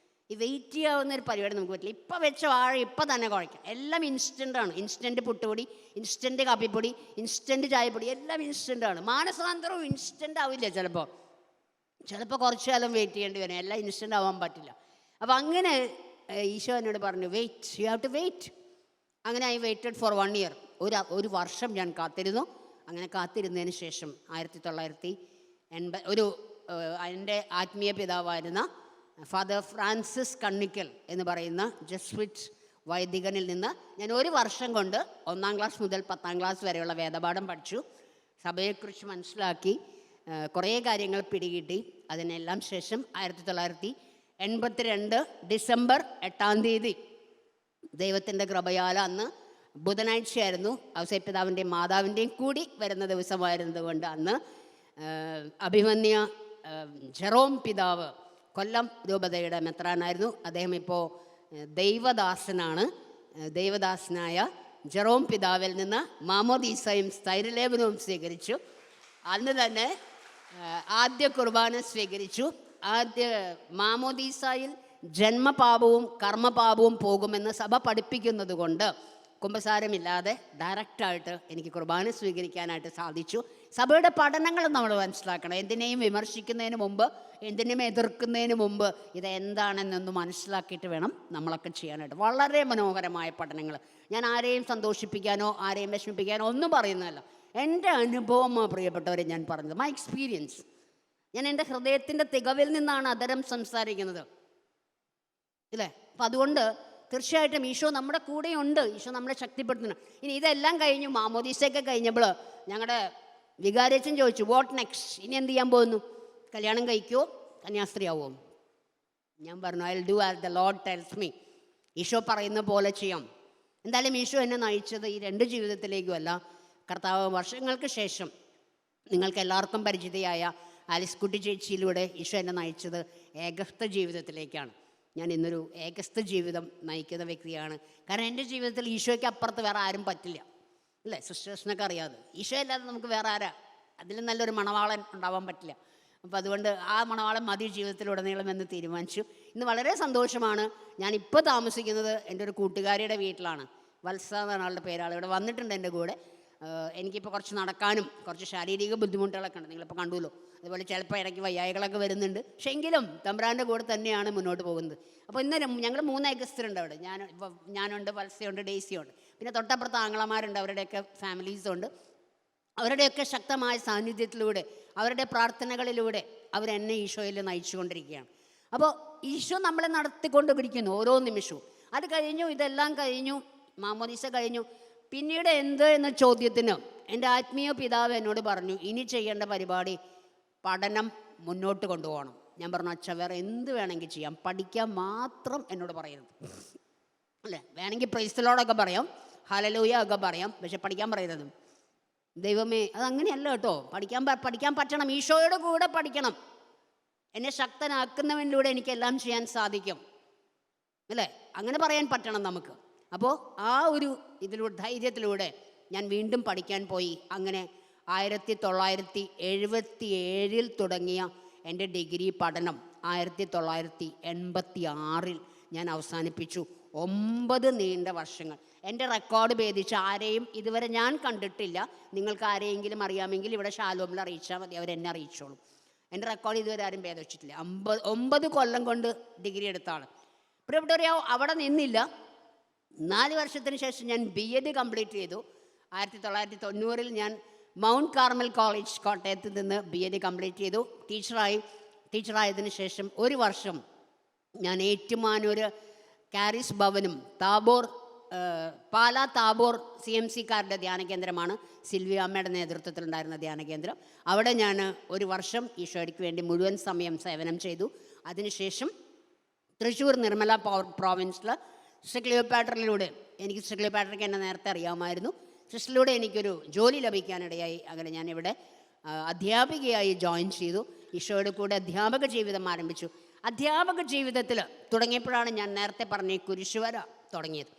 ഈ വെയിറ്റ് ചെയ്യാവുന്നൊരു പരിപാടി നമുക്ക് പറ്റില്ല. ഇപ്പം വെച്ച വാഴ ഇപ്പം തന്നെ കുഴക്കാം. എല്ലാം ഇൻസ്റ്റൻ്റാണ്. ഇൻസ്റ്റൻറ്റ് പുട്ടുപൊടി, ഇൻസ്റ്റൻറ്റ് കാപ്പിപ്പൊടി, ഇൻസ്റ്റൻറ്റ് ചായപ്പൊടി, എല്ലാം ഇൻസ്റ്റൻ്റാണ്. മാനസാന്തരവും ഇൻസ്റ്റൻ്റ് ആവില്ല, ചിലപ്പോൾ കുറച്ച് കാലം വെയിറ്റ് ചെയ്യേണ്ടി വരും, എല്ലാം ഇൻസ്റ്റൻ്റ് ആവാൻ പറ്റില്ല. അപ്പോൾ അങ്ങനെ ഈശോ എന്നോട് പറഞ്ഞു wait, you have to wait. അങ്ങനെ ഐ വെയിറ്റഡ് ഫോർ 1 year. ഒരു വർഷം ഞാൻ കാത്തിരുന്നു. അങ്ങനെ കാത്തിരുന്നതിന് ശേഷം 1980 എൻ്റെ ആത്മീയ പിതാവായിരുന്ന ഫാദർ ഫ്രാൻസിസ് കണ്ണിക്കൽ എന്ന് പറയുന്ന ജസ്വിറ്റ് വൈദികനിൽ നിന്ന് ഞാൻ 1 വർഷം കൊണ്ട് 1ാം ക്ലാസ് മുതൽ 10ാം ക്ലാസ് വരെയുള്ള വേദപാഠം പഠിച്ചു, സഭയെക്കുറിച്ച് മനസ്സിലാക്കി, കുറേ കാര്യങ്ങൾ പിടികിട്ടി. അതിനെല്ലാം ശേഷം 1982 ഡിസംബർ 8-ാം തീയതി ദൈവത്തിൻ്റെ കൃപയാൽ, അന്ന് ബുധനാഴ്ചയായിരുന്നു, ഔസേപ്പിതാവിൻ്റെയും മാതാവിൻ്റെയും കൂടി വരുന്ന ദിവസമായിരുന്നത് കൊണ്ട് അന്ന് അഭിമന്യ ജെറോം പിതാവ് കൊല്ലം രൂപതയുടെ മെത്രാനായിരുന്നു. അദ്ദേഹം ഇപ്പോൾ ദൈവദാസനാണ്. ദൈവദാസനായ ജെറോം പിതാവിൽ നിന്ന് മാമോദീസയും സ്ഥൈര്യലേപനവും സ്വീകരിച്ചു. അന്ന് തന്നെ ആദ്യ കുർബാന സ്വീകരിച്ചു. ആദ്യ മാമോദീസായിൽ ജന്മപാപവും കർമ്മപാപവും പോകുമെന്ന് സഭ പഠിപ്പിക്കുന്നത് കൊണ്ട് കുമ്പസാരമില്ലാതെ ഡയറക്റ്റായിട്ട് എനിക്ക് കുർബാന സ്വീകരിക്കാനായിട്ട് സാധിച്ചു. സഭയുടെ പഠനങ്ങൾ നമ്മൾ മനസ്സിലാക്കണം. എന്തിനേയും വിമർശിക്കുന്നതിന് മുമ്പ്, എന്തിനേയും എതിർക്കുന്നതിന് മുമ്പ് ഇതെന്താണെന്നൊന്ന് മനസ്സിലാക്കിയിട്ട് വേണം നമ്മളൊക്കെ ചെയ്യാനായിട്ട്. വളരെ മനോഹരമായ പഠനങ്ങൾ. ഞാൻ ആരെയും സന്തോഷിപ്പിക്കാനോ ആരെയും വിഷമിപ്പിക്കാനോ ഒന്നും പറയുന്നതല്ല. എൻ്റെ അനുഭവം പ്രിയപ്പെട്ടവരെ ഞാൻ പറഞ്ഞത്, മൈ എക്സ്പീരിയൻസ്. ഞാൻ എൻ്റെ ഹൃദയത്തിൻ്റെ തികവിൽ നിന്നാണ് അതരം സംസാരിക്കുന്നത്, ഇല്ലേ? അപ്പം അതുകൊണ്ട് തീർച്ചയായിട്ടും ഈശോ നമ്മുടെ കൂടെയുണ്ട്, ഈശോ നമ്മളെ ശക്തിപ്പെടുത്തുന്നു. ഇനി ഇതെല്ലാം കഴിഞ്ഞു, മാമോദീസയൊക്കെ കഴിഞ്ഞപ്പോൾ ഞങ്ങളുടെ വികാരിയച്ഛൻ ചോദിച്ചു, വാട്ട് നെക്സ്റ്റ്? ഇനി എന്ത് ചെയ്യാൻ പോകുന്നു? കല്യാണം കഴിക്കുമോ, കന്യാസ്ത്രീ ആവുമോ? ഞാൻ പറഞ്ഞു, I will do as the Lord tells me. Isho പറയുന്ന പോലെ ചെയ്യാം. എന്തായാലും ഈശോ എന്നെ നയിച്ചത് ഈ 2 ജീവിതത്തിലേക്കുമല്ല. കർത്താവ് വർഷങ്ങൾക്ക് ശേഷം നിങ്ങൾക്ക് എല്ലാവർക്കും പരിചിതയായ ആലിസ് കുട്ടി ചേച്ചിയിലൂടെ ഈശോ എന്നെ നയിച്ചത് ഏകസ്ഥ ജീവിതത്തിലേക്കാണ്. ഞാൻ ഇന്നൊരു ഏകസ്ഥ ജീവിതം നയിക്കുന്ന വ്യക്തിയാണ്. കാരണം എൻ്റെ ജീവിതത്തിൽ ഈശോയ്ക്ക് അപ്പുറത്ത് വേറെ ആരും പറ്റില്ല, അല്ലേ? സിസ്റ്റേഴ്സിനൊക്കെ അറിയാതെ ഈശോ അല്ലാതെ നമുക്ക് വേറെ ആരാ? അതിലും നല്ലൊരു മണവാളൻ ഉണ്ടാവാൻ പറ്റില്ല. അപ്പോൾ അതുകൊണ്ട് ആ മണവാളൻ മതി ജീവിതത്തിലുടനീളം എന്ന് തീരുമാനിച്ചു. ഇന്ന് വളരെ സന്തോഷമാണ്. ഞാനിപ്പോൾ താമസിക്കുന്നത് എൻ്റെ ഒരു കൂട്ടുകാരിയുടെ വീട്ടിലാണ്. വത്സ എന്നാണ് ആളുടെ പേരാൾ. ഇവിടെ വന്നിട്ടുണ്ട് എൻ്റെ കൂടെ. എനിക്കിപ്പോൾ കുറച്ച് നടക്കാനും കുറച്ച് ശാരീരിക ബുദ്ധിമുട്ടുകളൊക്കെ ഉണ്ട്, നിങ്ങളിപ്പോൾ കണ്ടുല്ലോ. അതുപോലെ ചിലപ്പോൾ ഇടയ്ക്ക് വയ്യായികളൊക്കെ വരുന്നുണ്ട്. പക്ഷേ എങ്കിലും തമ്പുരാൻ്റെ കൂടെ തന്നെയാണ് മുന്നോട്ട് പോകുന്നത്. അപ്പോൾ ഇന്ന് ഞങ്ങൾ 3 ഏകസ്ഥരുണ്ട് അവിടെ. ഞാനുണ്ട്, വത്സയുണ്ട്, ഡേയ്സിയുണ്ട്. പിന്നെ തൊട്ടപ്പുറത്ത് ആങ്ങളമാരുണ്ട്, അവരുടെയൊക്കെ ഫാമിലീസുണ്ട്. അവരുടെയൊക്കെ ശക്തമായ സാന്നിധ്യത്തിലൂടെ, അവരുടെ പ്രാർത്ഥനകളിലൂടെ അവരെന്നെ ഈശോയിൽ നയിച്ചുകൊണ്ടിരിക്കുകയാണ്. അപ്പോൾ ഈശോ നമ്മളെ നടത്തിക്കൊണ്ടിരിക്കുന്നു ഓരോ നിമിഷവും. അത് കഴിഞ്ഞു, ഇതെല്ലാം കഴിഞ്ഞു, മാമോദീസ കഴിഞ്ഞു. പിന്നീട് എന്ത് എന്ന ചോദ്യത്തിന് എൻ്റെ ആത്മീയ പിതാവ് എന്നോട് പറഞ്ഞു, ഇനി ചെയ്യേണ്ട പരിപാടി പഠനം മുന്നോട്ട് കൊണ്ടുപോകണം. ഞാൻ പറഞ്ഞു, അച്ഛാ വേറെ എന്ത് വേണമെങ്കിൽ ചെയ്യാം, പഠിക്കാൻ മാത്രം എന്നോട് പറയരുത്, അല്ലേ? വേണമെങ്കിൽ പ്രൈസ് ദി ലോർഡൊക്കെ പറയാം, ഹല്ലേലൂയ ഒക്കെ പറയാം, പക്ഷെ പഠിക്കാൻ പറയരുത്. ദൈവമേ, അതങ്ങനെയല്ല കേട്ടോ. പഠിക്കാൻ പറ്റണം, ഈശോയുടെ കൂടെ പഠിക്കണം. എന്നെ ശക്തനാക്കുന്നവനിലൂടെ എനിക്കെല്ലാം ചെയ്യാൻ സാധിക്കും, അല്ലേ? അങ്ങനെ പറയാൻ പറ്റണം നമുക്ക്. അപ്പോൾ ആ ഒരു ധൈര്യത്തിലൂടെ ഞാൻ വീണ്ടും പഠിക്കാൻ പോയി. അങ്ങനെ 1977 തുടങ്ങിയ എൻ്റെ ഡിഗ്രി പഠനം 1986 ഞാൻ അവസാനിപ്പിച്ചു. 9 നീണ്ട വർഷങ്ങൾ. എൻ്റെ റെക്കോർഡ് ഭേദിച്ച് ആരെയും ഇതുവരെ ഞാൻ കണ്ടിട്ടില്ല. നിങ്ങൾക്ക് ആരെയെങ്കിലും അറിയാമെങ്കിൽ ഇവിടെ ഷാലോമിൽ അറിയിച്ചാൽ മതി, അവരെന്നെ അറിയിച്ചോളും. എൻ്റെ റെക്കോർഡ് ഇതുവരെ ആരും ഭേദിച്ചിട്ടില്ല. 9 കൊല്ലം കൊണ്ട് ഡിഗ്രി എടുത്താണ്. പ്രിയപ്പെട്ടവരെ, അവിടെ നിന്നില്ല. 4 വർഷത്തിന് ശേഷം ഞാൻ BEd കംപ്ലീറ്റ് ചെയ്തു. 1990 ഞാൻ മൗണ്ട് കാർമൽ കോളേജ് കോട്ടയത്ത് നിന്ന് BEd കംപ്ലീറ്റ് ചെയ്തു. ടീച്ചറായതിനു ശേഷം 1 വർഷം ഞാൻ ഏറ്റുമാനൂർ കാരിസ് ഭവനും പാലാ താബോർ CMC-കാരുടെ ധ്യാന കേന്ദ്രമാണ്, സിൽവിയ അമ്മയുടെ നേതൃത്വത്തിലുണ്ടായിരുന്ന ധ്യാന കേന്ദ്രം. അവിടെ ഞാൻ 1 വർഷം ഈശോയ്ക്ക് വേണ്ടി മുഴുവൻ സമയം സേവനം ചെയ്തു. അതിനുശേഷം തൃശ്ശൂർ നിർമ്മല പ്രോവിൻസിൽ സിസ്റ്റർ ക്ലിയോപാട്രയിലൂടെ, എനിക്ക് സിസ്റ്റർ ക്ലിയോപാട്രയ്ക്ക് എന്നെ നേരത്തെ അറിയാമായിരുന്നു, സിസ്റ്ററിലൂടെ എനിക്കൊരു ജോലി ലഭിക്കാനിടയായി. അങ്ങനെ ഞാനിവിടെ അധ്യാപികയായി ജോയിൻ ചെയ്തു. ഈശോയുടെ കൂടെ അധ്യാപക ജീവിതം ആരംഭിച്ചു. അധ്യാപക ജീവിതത്തിൽ തുടങ്ങിയപ്പോഴാണ് ഞാൻ നേരത്തെ പറഞ്ഞ കുരിശുവര തുടങ്ങിയത്.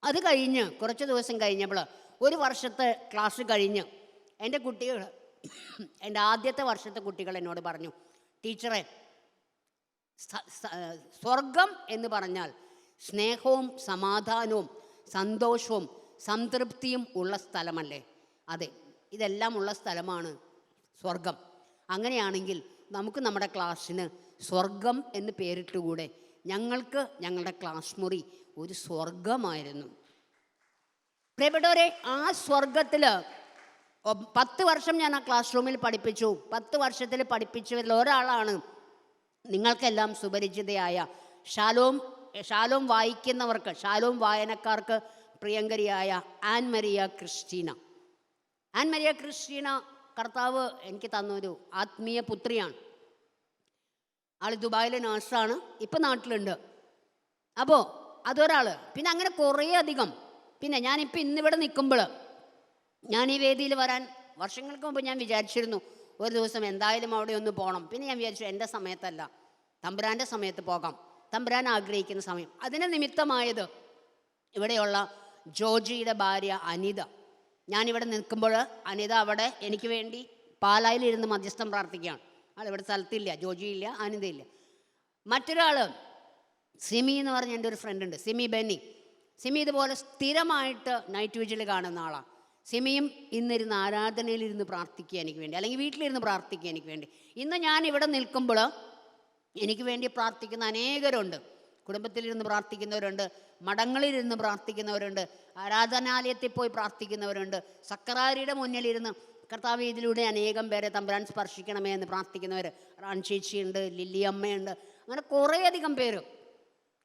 അത് കഴിഞ്ഞ് കുറച്ച് ദിവസം കഴിഞ്ഞപ്പോൾ, 1 വർഷത്തെ ക്ലാസ് കഴിഞ്ഞ് എൻ്റെ കുട്ടികൾ, എൻ്റെ ആദ്യത്തെ വർഷത്തെ കുട്ടികൾ എന്നോട് പറഞ്ഞു, ടീച്ചറെ, സ്വർഗം എന്ന് പറഞ്ഞാൽ സ്നേഹവും സമാധാനവും സന്തോഷവും സംതൃപ്തിയും ഉള്ള സ്ഥലമല്ലേ? അതെ, ഇതെല്ലാം ഉള്ള സ്ഥലമാണ് സ്വർഗം. അങ്ങനെയാണെങ്കിൽ നമുക്ക് നമ്മുടെ ക്ലാസ്സിന് സ്വർഗം എന്ന് പേരിട്ടുകൂടെ? ഞങ്ങൾക്ക് ഞങ്ങളുടെ ക്ലാസ് മുറി ഒരു സ്വർഗമായിരുന്നു. പ്രിയപ്പെട്ടവരെ, ആ സ്വർഗത്തിൽ 10 വർഷം ഞാൻ ആ ക്ലാസ് റൂമിൽ പഠിപ്പിച്ചു. 10 വർഷത്തിൽ പഠിപ്പിച്ചവരിൽ ഒരാളാണ് നിങ്ങൾക്കെല്ലാം സുപരിചിതയായ ഷാലോം വായിക്കുന്നവർക്ക്, ഷാലോം വായനക്കാർക്ക് പ്രിയങ്കരിയായ ആൻ മരിയ ക്രിസ്റ്റീന. ആൻ മരിയ ക്രിസ്റ്റീന കർത്താവ് എനിക്ക് തന്നൊരു ആത്മീയ പുത്രിയാണ്. ആൾ ദുബായിലെ നഴ്സാണ്, ഇപ്പം നാട്ടിലുണ്ട്. അപ്പോൾ അതൊരാൾ. പിന്നെ അങ്ങനെ കുറേ അധികം. പിന്നെ ഞാനിപ്പോൾ ഇന്നിവിടെ നിൽക്കുമ്പോൾ, ഞാൻ ഈ വേദിയിൽ വരാൻ വർഷങ്ങൾക്ക് മുമ്പ് ഞാൻ വിചാരിച്ചിരുന്നു ഒരു ദിവസം എന്തായാലും അവിടെ ഒന്ന് പോകണം. പിന്നെ ഞാൻ വിചാരിച്ചു എൻ്റെ സമയത്തല്ല, തമ്പുരാൻ്റെ സമയത്ത് പോകാം, തമ്പുരാൻ ആഗ്രഹിക്കുന്ന സമയം. അതിന് നിമിത്തമായത് ഇവിടെയുള്ള ജോജിയുടെ ഭാര്യ അനിത. ഞാനിവിടെ നിൽക്കുമ്പോൾ അനിത അവിടെ എനിക്ക് വേണ്ടി പാലായിലിരുന്ന് മധ്യസ്ഥം പ്രാർത്ഥിക്കുകയാണ്. ആളിവിടെ സ്ഥലത്തില്ല, ജോജിയില്ല, അനിതയില്ല. മറ്റൊരാൾ സിമി എന്ന് പറഞ്ഞ എൻ്റെ ഒരു ഫ്രണ്ടുണ്ട്, സിമി ബെന്നി. സിമി ഇതുപോലെ സ്ഥിരമായിട്ട് നൈറ്റ് വിജിൽ കാണുന്ന ആളാണ്. സിമിയും ഇന്നിരുന്ന് ആരാധനയിലിരുന്ന് പ്രാർത്ഥിക്കുക എനിക്ക് വേണ്ടി, അല്ലെങ്കിൽ വീട്ടിലിരുന്ന് പ്രാർത്ഥിക്കുക എനിക്ക് വേണ്ടി. ഇന്ന് ഞാൻ ഇവിടെ നിൽക്കുമ്പോൾ എനിക്ക് വേണ്ടി പ്രാർത്ഥിക്കുന്ന അനേകരുണ്ട്. കുടുംബത്തിലിരുന്ന് പ്രാർത്ഥിക്കുന്നവരുണ്ട്, മഠങ്ങളിലിരുന്ന് പ്രാർത്ഥിക്കുന്നവരുണ്ട്, ആരാധനാലയത്തിൽ പോയി പ്രാർത്ഥിക്കുന്നവരുണ്ട്, സക്കറാരിയുടെ മുന്നിലിരുന്ന് കർത്താവ് ഇതിലൂടെ അനേകം പേരെ തമ്പുരാൻ സ്പർശിക്കണമേ എന്ന് പ്രാർത്ഥിക്കുന്നവർ. റാൻ ചേച്ചിയുണ്ട്, ലില്ലി അമ്മയുണ്ട്, അങ്ങനെ കുറേയധികം പേര്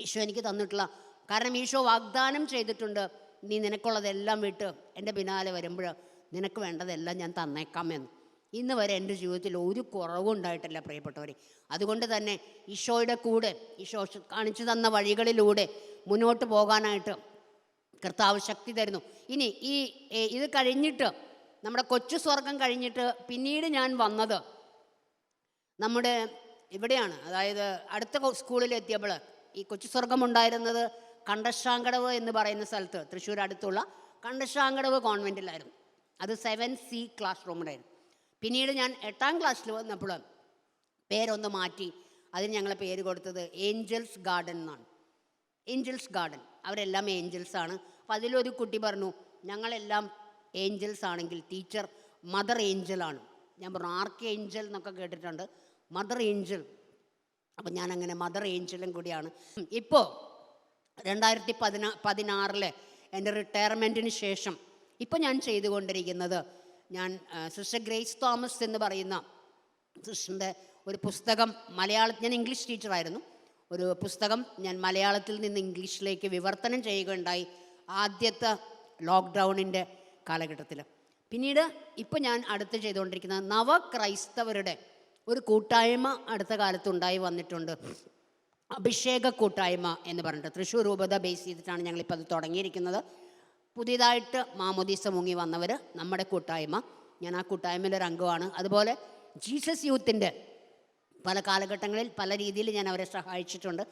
ഈശോ എനിക്ക് തന്നിട്ടുള്ള. കാരണം ഈശോ വാഗ്ദാനം ചെയ്തിട്ടുണ്ട്, നീ നിനക്കുള്ളതെല്ലാം വിട്ട് എൻ്റെ പിന്നാലെ വരുമ്പോൾ നിനക്ക് വേണ്ടതെല്ലാം ഞാൻ തന്നേക്കാമെന്ന്. ഇന്ന് വരെ എൻ്റെ ജീവിതത്തിൽ ഒരു കുറവും ഉണ്ടായിട്ടില്ല പ്രിയപ്പെട്ടവരെ. അതുകൊണ്ട് തന്നെ ഈശോയുടെ കൂടെ, ഈശോ കാണിച്ചു തന്ന വഴികളിലൂടെ മുന്നോട്ട് പോകാനായിട്ട് കർത്താവ് ശക്തി തരുന്നു. ഇനി ഇത് കഴിഞ്ഞിട്ട്, നമ്മുടെ കൊച്ചു സ്വർഗം കഴിഞ്ഞിട്ട് പിന്നീട് ഞാൻ വന്നത് നമ്മുടെ ഇവിടെയാണ്. അതായത് അടുത്ത സ്കൂളിലെത്തിയപ്പോൾ, ഈ കൊച്ചു സ്വർഗം ഉണ്ടായിരുന്നത് കണ്ടശാങ്കടവ് എന്ന് പറയുന്ന സ്ഥലത്ത്, തൃശ്ശൂർ അടുത്തുള്ള കണ്ടശാങ്കടവ് കോൺവെൻറ്റിലായിരുന്നു. അത് 7C ക്ലാസ് റൂമിലായിരുന്നു. പിന്നീട് ഞാൻ 8ാം ക്ലാസ്സിൽ വന്നപ്പോൾ പേരൊന്ന് മാറ്റി, അതിന് ഞങ്ങൾ പേര് കൊടുത്തത് ഏഞ്ചൽസ് ഗാർഡൻ എന്നാണ്. ഏഞ്ചൽസ് ഗാർഡൻ, അവരെല്ലാം ഏഞ്ചൽസാണ്. അപ്പം അതിലൊരു കുട്ടി പറഞ്ഞു, ഞങ്ങളെല്ലാം ഏഞ്ചൽസ് ആണെങ്കിൽ ടീച്ചർ മദർ ഏഞ്ചലാണ്. ഞാൻ പറഞ്ഞു ആർക്ക് ഏഞ്ചൽ എന്നൊക്കെ കേട്ടിട്ടുണ്ട്, മദർ ഏഞ്ചൽ. അപ്പം ഞാനങ്ങനെ മദർ ഏഞ്ചലും കൂടിയാണ്. ഇപ്പോൾ 2016 എൻ്റെ റിട്ടയർമെൻറ്റിന് ശേഷം ഇപ്പോൾ ഞാൻ ചെയ്തുകൊണ്ടിരിക്കുന്നത്, ഞാൻ സിസ്റ്റർ ഗ്രേസ് തോമസ് എന്ന് പറയുന്ന സിസ്റ്ററിൻ്റെ ഒരു പുസ്തകം ഞാൻ ഇംഗ്ലീഷ് ടീച്ചറായിരുന്നു. ഒരു പുസ്തകം ഞാൻ മലയാളത്തിൽ നിന്ന് ഇംഗ്ലീഷിലേക്ക് വിവർത്തനം ചെയ്യുകയുണ്ടായി ആദ്യത്തെ ലോക്ക്ഡൗണിൻ്റെ കാലഘട്ടത്തിൽ. പിന്നീട് ഇപ്പോൾ ഞാൻ അടുത്ത് ചെയ്തുകൊണ്ടിരിക്കുന്ന നവക്രൈസ്തവരുടെ ഒരു കൂട്ടായ്മ അടുത്ത കാലത്തുണ്ടായി വന്നിട്ടുണ്ട്. അഭിഷേക കൂട്ടായ്മ എന്ന് പറഞ്ഞിട്ട് തൃശ്ശൂർ രൂപത ബേസ് ചെയ്തിട്ടാണ് ഞങ്ങളിപ്പോൾ അത് തുടങ്ങിയിരിക്കുന്നത്. പുതിയതായിട്ട് മാമോദീസ മുങ്ങി വന്നവർ നമ്മുടെ കൂട്ടായ്മ, ഞാൻ ആ കൂട്ടായ്മയിലെ ഒരു അംഗമാണ്. അതുപോലെ ജീസസ് യൂത്തിൻ്റെ പല കാലഘട്ടങ്ങളിൽ പല രീതിയിൽ ഞാൻ അവരെ സഹായിച്ചിട്ടുണ്ട്.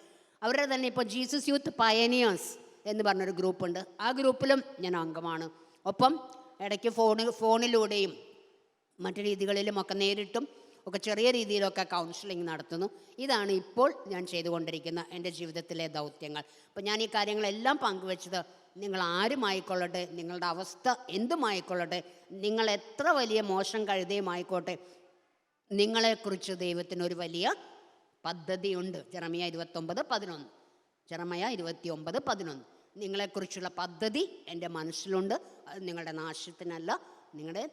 അവരുടെ തന്നെ ഇപ്പോൾ ജീസസ് യൂത്ത് പയനിയേഴ്സ് എന്ന് പറഞ്ഞൊരു ഗ്രൂപ്പുണ്ട്, ആ ഗ്രൂപ്പിലും ഞാൻ അംഗമാണ്. ഒപ്പം ഇടയ്ക്ക് ഫോണിലൂടെയും മറ്റു രീതികളിലുമൊക്കെ നേരിട്ടും ഒക്കെ ചെറിയ രീതിയിലൊക്കെ കൗൺസിലിംഗ് നടത്തുന്നു. ഇതാണ് ഇപ്പോൾ ഞാൻ ചെയ്തുകൊണ്ടിരിക്കുന്ന എൻ്റെ ജീവിതത്തിലെ ദൗത്യങ്ങൾ. അപ്പോൾ ഞാൻ ഈ കാര്യങ്ങളെല്ലാം പങ്കുവെച്ചത്, നിങ്ങൾ ആരുമായിക്കൊള്ളട്ടെ, നിങ്ങളുടെ അവസ്ഥ എന്തുമായിക്കൊള്ളട്ടെ, നിങ്ങൾ എത്ര വലിയ മോശം കഴുതയുമായിക്കോട്ടെ, നിങ്ങളെക്കുറിച്ച് ദൈവത്തിനൊരു വലിയ പദ്ധതിയുണ്ട്. ജെറമ്യ 29:11. ജെറമ്യ 29:11. നിങ്ങളെക്കുറിച്ചുള്ള പദ്ധതി എൻ്റെ മനസ്സിലുണ്ട്. അത് നിങ്ങളുടെ നാശത്തിനല്ല, നിങ്ങളുടെ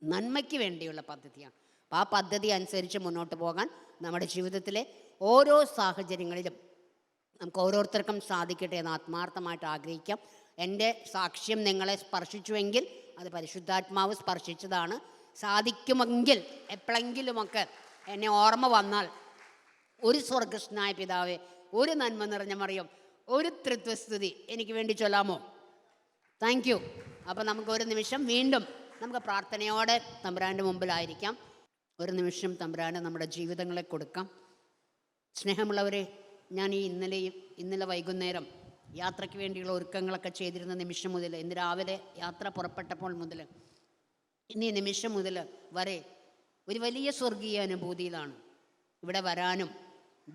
നന്മയ്ക്ക് വേണ്ടിയുള്ള പദ്ധതിയാണ്. അപ്പോൾ ആ പദ്ധതി അനുസരിച്ച് മുന്നോട്ട് പോകാൻ നമ്മുടെ ജീവിതത്തിലെ ഓരോ സാഹചര്യങ്ങളിലും നമുക്ക് ഓരോരുത്തർക്കും സാധിക്കട്ടെ എന്ന് ആത്മാർത്ഥമായിട്ട് ആഗ്രഹിക്കാം. എൻ്റെ സാക്ഷ്യം നിങ്ങളെ സ്പർശിച്ചുവെങ്കിൽ അത് പരിശുദ്ധാത്മാവ് സ്പർശിച്ചതാണ്. സാധിക്കുമെങ്കിൽ എപ്പോഴെങ്കിലുമൊക്കെ എന്നെ ഓർമ്മ വന്നാൽ, ഒരു സ്വർഗസ്നായ പിതാവേ, ഒരു നന്മ നിറഞ്ഞ മറിയം, ഒരു ത്രിത്വസ്തുതി എനിക്ക് വേണ്ടി ചൊല്ലാമോ? Thank you. അപ്പോൾ നമുക്കൊരു നിമിഷം വീണ്ടും നമുക്ക് പ്രാർത്ഥനയോടെ തമ്പുരാൻ്റെ മുമ്പിലായിരിക്കാം. ഒരു നിമിഷം തമ്പുരാന് നമ്മുടെ ജീവിതങ്ങളെ കൊടുക്കാം. സ്നേഹമുള്ളവരെ, ഞാൻ ഇന്നലെ വൈകുന്നേരം യാത്രയ്ക്ക് വേണ്ടിയുള്ള ഒരുക്കങ്ങളൊക്കെ ചെയ്തിരുന്ന നിമിഷം മുതൽ, ഇന്ന് രാവിലെ യാത്ര പുറപ്പെട്ടപ്പോൾ മുതൽ ഇനി നിമിഷം മുതൽ വരെ ഒരു വലിയ സ്വർഗീയ അനുഭൂതിയിലാണ്. ഇവിടെ വരാനും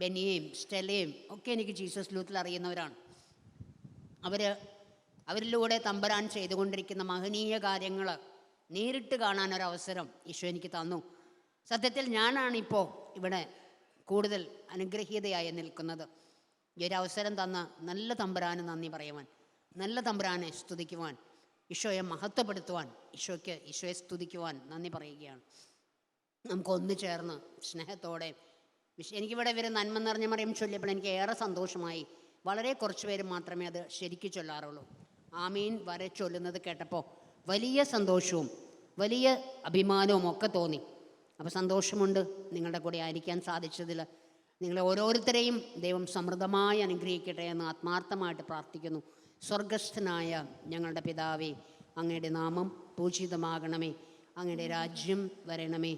ബെനിയെയും സ്റ്റെലയും ഒക്കെ എനിക്ക് ജീസസ് ലൂത്തിൽ അറിയുന്നവരാണ്. അവരിലൂടെ തമ്പുരാൻ ചെയ്തുകൊണ്ടിരിക്കുന്ന മഹനീയ കാര്യങ്ങൾ നേരിട്ട് കാണാനൊരവസരം ഈശോ എനിക്ക് തന്നു. സത്യത്തിൽ ഞാനാണിപ്പോൾ ഇവിടെ കൂടുതൽ അനുഗ്രഹീതയായി നിൽക്കുന്നത്. ഈ ഒരു അവസരം തന്ന നല്ല തമ്പുരാന് നന്ദി പറയുവാൻ, നല്ല തമ്പുരാനെ സ്തുതിക്കുവാൻ, ഈശോയെ മഹത്വപ്പെടുത്തുവാൻ, ഈശോയെ സ്തുതിക്കുവാൻ നന്ദി പറയുകയാണ്. നമുക്കൊന്നു ചേർന്ന് സ്നേഹത്തോടെ, എനിക്കിവിടെ ഇവർ നന്മ നിറഞ്ഞ മറിയം ചൊല്ലിയപ്പോൾ എനിക്ക് ഏറെ സന്തോഷമായി. വളരെ കുറച്ച് പേര് മാത്രമേ അത് ശരിക്കും ചൊല്ലാറുള്ളൂ. ആമീൻ വരെ ചൊല്ലുന്നത് കേട്ടപ്പോൾ വലിയ സന്തോഷവും വലിയ അഭിമാനവും ഒക്കെ തോന്നി. അപ്പോൾ സന്തോഷമുണ്ട് നിങ്ങളുടെ കൂടെ ആയിരിക്കാൻ സാധിച്ചതിൽ. നിങ്ങളെ ഓരോരുത്തരെയും ദൈവം സമൃദ്ധമായി അനുഗ്രഹിക്കട്ടെ എന്ന് ആത്മാർത്ഥമായിട്ട് പ്രാർത്ഥിക്കുന്നു. സ്വർഗസ്ഥനായ ഞങ്ങളുടെ പിതാവേ, അങ്ങയുടെ നാമം പൂജിതമാകണമേ, അങ്ങയുടെ രാജ്യം വരണമേ,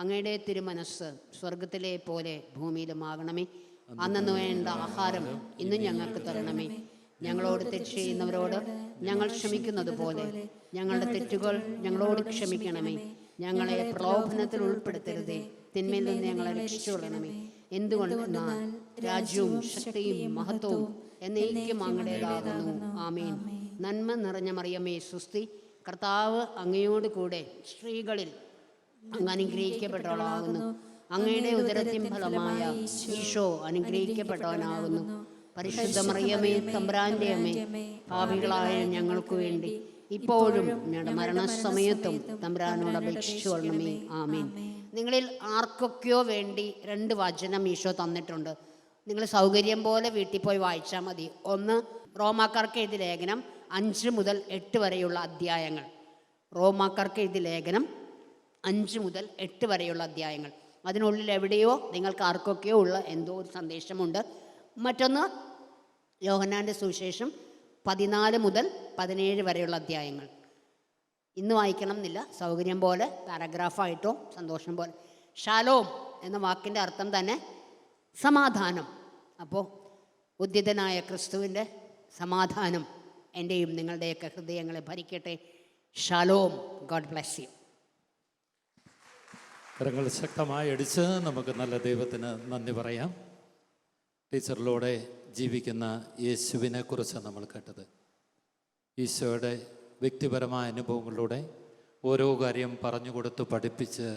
അങ്ങയുടെ തിരുമനസ്സ് സ്വർഗത്തിലെ പോലെ ഭൂമിയിലുമാകണമേ. അന്നു വേണ്ട ആഹാരം ഇന്ന് ഞങ്ങൾക്ക് തരണമേ. ഞങ്ങളോട് തെറ്റ് ചെയ്യുന്നവരോട് ഞങ്ങൾ ക്ഷമിക്കുന്നത് പോലെ ഞങ്ങളുടെ തെറ്റുകൾ ഞങ്ങളോട് ക്ഷമിക്കണമേ. ഞങ്ങളെ പ്രലോഭനത്തിൽ ഉൾപ്പെടുത്തരുതേ, തിന്മയിൽ നിന്ന് ഞങ്ങളെ രക്ഷിച്ചുകൊള്ളണമേ. എന്തുകൊണ്ടെന്നാൽ രാജ്യവും ശക്തിയും മഹത്വവും എന്നേക്കും അങ്ങയുടേതാകുന്നു. ആമേൻ. നന്മ നിറഞ്ഞ മറിയമേ സുസ്തി, കർത്താവ് അങ്ങയോട് കൂടെ സ്ത്രീകളിൽ അങ്ങ് അനുഗ്രഹിക്കപ്പെട്ടവളാകുന്നു. അങ്ങയുടെ ഉദരത്തിൻ ഫലമായ ഈശോ അനുഗ്രഹിക്കപ്പെട്ടവനാകുന്നു. പരിശുദ്ധ മറിയമേ തമ്പുരാന്റെ അമ്മേ, പാപികളായ ഞങ്ങൾക്ക് വേണ്ടി ഇപ്പോഴും ഞങ്ങളുടെ മരണസമയത്തും തമ്പുരാനോട് അപേക്ഷിച്ചു കൊള്ളണമേ. ആമേൻ. നിങ്ങളിൽ ആർക്കൊക്കെയോ വേണ്ടി 2 വചനം ഈശോ തന്നിട്ടുണ്ട്. നിങ്ങൾ സൗകര്യം പോലെ വീട്ടിൽ പോയി വായിച്ചാൽ മതി. ഒന്ന്, റോമാക്കാർക്ക് എഴുതിയ ലേഖനം 5 മുതൽ 8 വരെയുള്ള അധ്യായങ്ങൾ. റോമാക്കാർക്ക് എഴുതിയ ലേഖനം 5 മുതൽ 8 വരെയുള്ള അധ്യായങ്ങൾ. അതിനുള്ളിൽ എവിടെയോ നിങ്ങൾക്ക് ആർക്കൊക്കെയോ ഉള്ള എന്തോ ഒരു സന്ദേശമുണ്ട്. മറ്റൊന്ന്, യോഹന്നാൻ്റെ സുവിശേഷം 14 മുതൽ 17 വരെയുള്ള അധ്യായങ്ങൾ. ഇന്ന് വായിക്കണം എന്നില്ല, സൗകര്യം പോലെ പാരഗ്രാഫായിട്ടോ സന്തോഷം പോലെ. ഷാലോം എന്ന വാക്കിൻ്റെ അർത്ഥം തന്നെ സമാധാനം. അപ്പോൾ ഉദ്ധിതനായ ക്രിസ്തുവിൻ്റെ സമാധാനം എൻ്റെയും നിങ്ങളുടെയൊക്കെ ഹൃദയങ്ങളെ ഭരിക്കട്ടെ. ഷാലോം. God bless you. കരങ്ങൾ ശക്തമായി അടിച്ച് നമുക്ക് നല്ല ദൈവത്തിന് നന്ദി പറയാം. ടീച്ചറിലൂടെ ജീവിക്കുന്ന യേശുവിനെ കുറിച്ച് നമ്മൾ കേട്ടത്. ഈശോയുടെ വ്യക്തിപരമായ അനുഭവങ്ങളിലൂടെ ഓരോ കാര്യം പറഞ്ഞു കൊടുത്ത് പഠിപ്പിച്ച്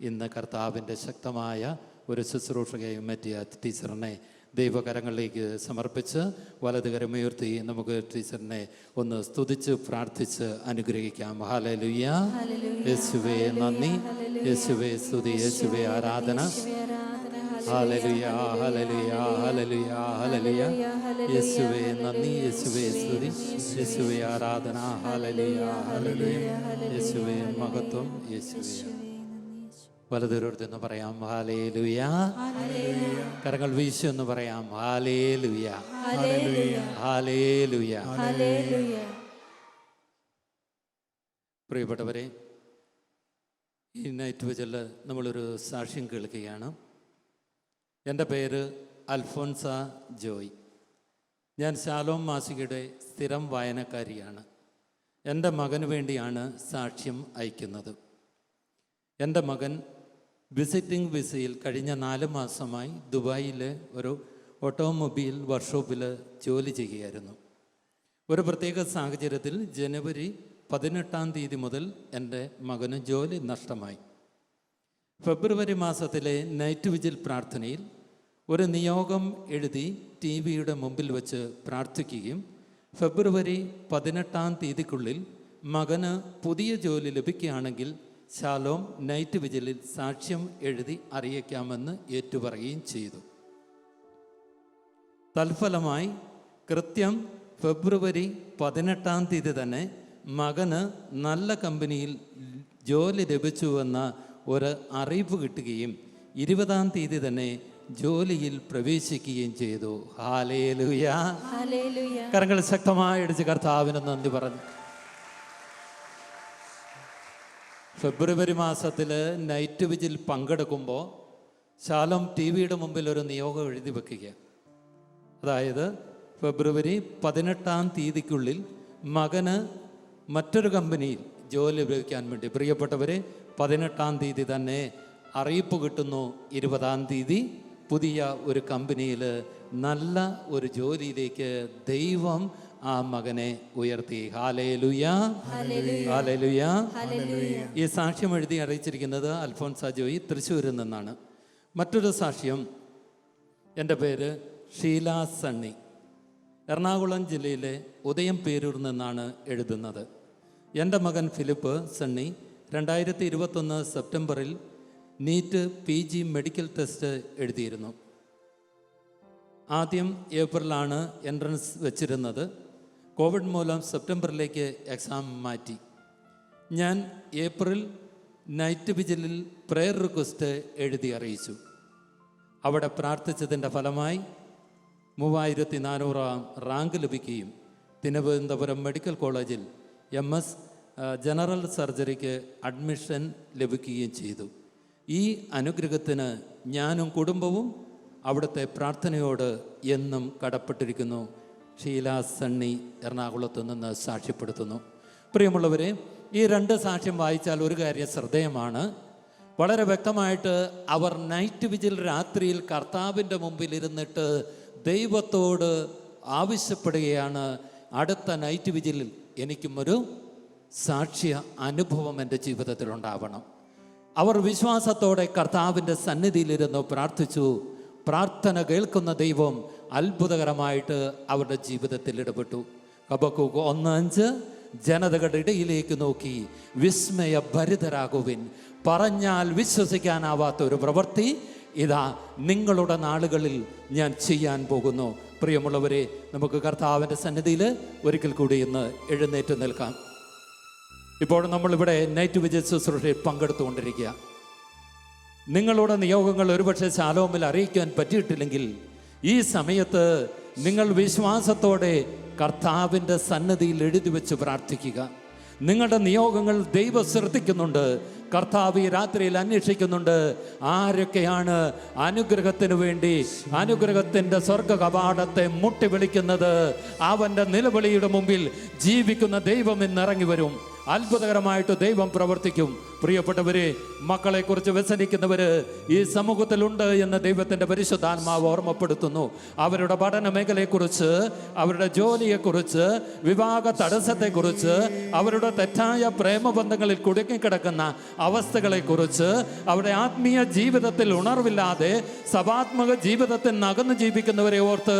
ഇന്ന് കർത്താവിൻ്റെ ശക്തമായ ഒരു ശുശ്രൂഷകയും പറ്റിയ ടീച്ചറിനെ ദൈവകരങ്ങളിലേക്ക് സമർപ്പിച്ച് വലതുകരമുയർത്തി നമുക്ക് ടീച്ചറിനെ ഒന്ന് സ്തുതിച്ച് പ്രാർത്ഥിച്ച് അനുഗ്രഹിക്കാം. ഹല്ലേലൂയ. യേശുവേ നന്ദി, യേശുവേ സ്തുതി, യേശുവേ ആരാധന. Hallelujah, hallelujah, hallelujah, hallelujah. യേശുവേ നന്ദി, യേശുവേ സ്തുതി, യേശുവേ ആരാധന. Hallelujah, hallelujah. യേശുവേ മഹത്വം, യേശുവേ. വലതുരോടത്തെന്ന് പറയാം ഹല്ലേലൂയ. കരങ്ങൾ വീശി എന്ന് പറയാം ഹല്ലേലൂയ, ഹല്ലേലൂയ. പ്രിയപ്പെട്ടവരെ, ഈ നൈറ്റ് വിജിൽ നമ്മളൊരു സാക്ഷ്യം കേൾക്കുകയാണ്. എൻ്റെ പേര് അൽഫോൻസ ജോയ്. ഞാൻ ശാലോം മാസികയുടെ സ്ഥിരം വായനക്കാരിയാണ്. എൻ്റെ മകന് വേണ്ടിയാണ് സാക്ഷ്യം അയക്കുന്നത്. എൻ്റെ മകൻ വിസിറ്റിംഗ് വിസയിൽ കഴിഞ്ഞ 4 മാസമായി ദുബായിലെ ഒരു ഓട്ടോമൊബൈൽ വർക്ക്ഷോപ്പിൽ ജോലി ചെയ്യുകയായിരുന്നു. ഒരു പ്രത്യേക സാഹചര്യത്തിൽ ജനുവരി 18 മുതൽ എൻ്റെ മകന് ജോലി നഷ്ടമായി. ഫെബ്രുവരി മാസത്തിലെ നൈറ്റ് വിജിൽ പ്രാർത്ഥനയിൽ ഒരു നിയോഗം എഴുതി TV-യുടെ മുമ്പിൽ വെച്ച് പ്രാർത്ഥിക്കുകയും ഫെബ്രുവരി 18 മകന് പുതിയ ജോലി ലഭിക്കുകയാണെങ്കിൽ ശാലോം നൈറ്റ് വിജിലിൽ സാക്ഷ്യം എഴുതി അറിയിക്കാമെന്ന് ഏറ്റുപറയുകയും ചെയ്തു. തൽഫലമായി കൃത്യം ഫെബ്രുവരി 18 തന്നെ മകന് നല്ല കമ്പനിയിൽ ജോലി ലഭിച്ചുവെന്ന ഒരു അറിയിപ്പ് കിട്ടുകയും 20 തന്നെ ജോലിയിൽ പ്രവേശിക്കുകയും ചെയ്തു. ഹല്ലേലൂയ. കരങ്ങൾ ശക്തമായി അടിച്ച് കർത്താവിന് നന്ദി പറഞ്ഞു. ഫെബ്രുവരി മാസത്തിൽ നൈറ്റ് വിജിൽ പങ്കെടുക്കുമ്പോൾ ശാലോം TV-യുടെ മുമ്പിൽ ഒരു നിയോഗം എഴുതി വെക്കുക. അതായത് ഫെബ്രുവരി 18 മകന് മറ്റൊരു കമ്പനിയിൽ ജോലി ലഭിക്കാൻ വേണ്ടി. പ്രിയപ്പെട്ടവരെ, 18 തന്നെ അറിയിപ്പ് കിട്ടുന്നു. 20 പുതിയ ഒരു കമ്പനിയിൽ നല്ല ഒരു ജോലിയിലേക്ക് ദൈവം ആ മകനെ ഉയർത്തി. Hallelujah, hallelujah. ഈ സാക്ഷ്യം എഴുതി അറിയിച്ചിരിക്കുന്നത് അൽഫോൻസ ജോയി, തൃശ്ശൂരിൽ നിന്നാണ്. മറ്റൊരു സാക്ഷ്യം, എൻ്റെ പേര് ഷീല സണ്ണി, എറണാകുളം ജില്ലയിലെ ഉദയം പേരൂർ നിന്നാണ് എഴുതുന്നത്. എൻ്റെ മകൻ ഫിലിപ്പ് സണ്ണി 2021 സെപ്റ്റംബറിൽ നീറ്റ് PG മെഡിക്കൽ ടെസ്റ്റ് എഴുതിയിരുന്നു. ആദ്യം ഏപ്രിലാണ് എൻട്രൻസ് വെച്ചിരുന്നത്. കോവിഡ് മൂലം സെപ്റ്റംബറിലേക്ക് എക്സാം മാറ്റി. ഞാൻ ഏപ്രിൽ നൈറ്റ് വിജിലിൽ പ്രെയർ റിക്വസ്റ്റ് എഴുതി അറിയിച്ചു. അവിടെ പ്രാർത്ഥിച്ചതിൻ്റെ ഫലമായി 3400 റാങ്ക് ലഭിക്കുകയും തിരുവനന്തപുരം മെഡിക്കൽ കോളേജിൽ MS ജനറൽ സർജറിക്ക് അഡ്മിഷൻ ലഭിക്കുകയും ചെയ്തു. ഈ അനുഗ്രഹത്തിന് ഞാനും കുടുംബവും അവിടുത്തെ പ്രാർത്ഥനയോട് എന്നും കടപ്പെട്ടിരിക്കുന്നു. ഷീല സണ്ണി എറണാകുളത്ത് നിന്ന് സാക്ഷ്യപ്പെടുത്തുന്നു. പ്രിയമുള്ളവരെ, ഈ 2 സാക്ഷ്യം വായിച്ചാൽ ഒരു കാര്യം ശ്രദ്ധേയമാണ്. വളരെ വ്യക്തമായിട്ട് അവർ നൈറ്റ് വിജിൽ രാത്രിയിൽ കർത്താവിൻ്റെ മുമ്പിൽ ഇരുന്നിട്ട് ദൈവത്തോട് ആവശ്യപ്പെടുകയാണ്, അടുത്ത നൈറ്റ് വിജിലിൽ എനിക്കും ഒരു സാക്ഷ്യ അനുഭവം എൻ്റെ ജീവിതത്തിൽ ഉണ്ടാവണം. അവർ വിശ്വാസത്തോടെ കർത്താവിൻ്റെ സന്നിധിയിലിരുന്ന് പ്രാർത്ഥിച്ചു. പ്രാർത്ഥന കേൾക്കുന്ന ദൈവം അത്ഭുതകരമായിട്ട് അവരുടെ ജീവിതത്തിൽ ഇടപെട്ടു. ഹബക്കൂക്ക് 1:5 ജനതകളുടെ ഇടയിലേക്ക് നോക്കി വിസ്മയഭരിതരാകുവിൻ, പറഞ്ഞാൽ വിശ്വസിക്കാനാവാത്ത ഒരു പ്രവൃത്തി ഇതാ നിങ്ങളുടെ നാളുകളിൽ ഞാൻ ചെയ്യാൻ പോകുന്നു. പ്രിയമുള്ളവരെ, നമുക്ക് കർത്താവിൻ്റെ സന്നിധിയിൽ ഒരിക്കൽ കൂടി ഇന്ന് എഴുന്നേറ്റ് നിൽക്കാം. ഇപ്പോൾ നമ്മളിവിടെ നൈറ്റ് വിജിൽ ശുശ്രൂഷയിൽ പങ്കെടുത്തുകൊണ്ടിരിക്കുക. നിങ്ങളുടെ നിയോഗങ്ങൾ ഒരുപക്ഷെ ശാലോമിൽ അറിയിക്കാൻ പറ്റിയിട്ടില്ലെങ്കിൽ ഈ സമയത്ത് നിങ്ങൾ വിശ്വാസത്തോടെ കർത്താവിൻ്റെ സന്നിധിയിൽ എഴുതി വെച്ച് പ്രാർത്ഥിക്കുക. നിങ്ങളുടെ നിയോഗങ്ങൾ ദൈവം ശ്രദ്ധിക്കുന്നുണ്ട്. കർത്താവ് ഈ രാത്രിയിൽ അന്വേഷിക്കുന്നുണ്ട് ആരൊക്കെയാണ് അനുഗ്രഹത്തിന് വേണ്ടി അനുഗ്രഹത്തിൻ്റെ സ്വർഗ കവാടത്തെ മുട്ടി വിളിക്കുന്നത്. അവൻ്റെ നിലവിളിയുടെ മുമ്പിൽ ജീവിക്കുന്ന ദൈവം ഇന്നിറങ്ങി വരും. അത്ഭുതകരമായിട്ട് ദൈവം പ്രവർത്തിക്കും. പ്രിയപ്പെട്ടവരെ, മക്കളെക്കുറിച്ച് വ്യസനിക്കുന്നവർ ഈ സമൂഹത്തിലുണ്ട് എന്ന് ദൈവത്തിൻ്റെ പരിശുദ്ധാത്മാവ് ഓർമ്മപ്പെടുത്തുന്നു. അവരുടെ പഠന മേഖലയെക്കുറിച്ച്, അവരുടെ ജോലിയെക്കുറിച്ച്, വിവാഹ തടസ്സത്തെക്കുറിച്ച്, അവരുടെ തെറ്റായ പ്രേമബന്ധങ്ങളിൽ കുടുങ്ങിക്കിടക്കുന്ന അവസ്ഥകളെക്കുറിച്ച്, അവരുടെ ആത്മീയ ജീവിതത്തിൽ ഉണർവില്ലാതെ സഭാത്മക ജീവിതത്തിൽ നകന്നു ജീവിക്കുന്നവരെ ഓർത്ത്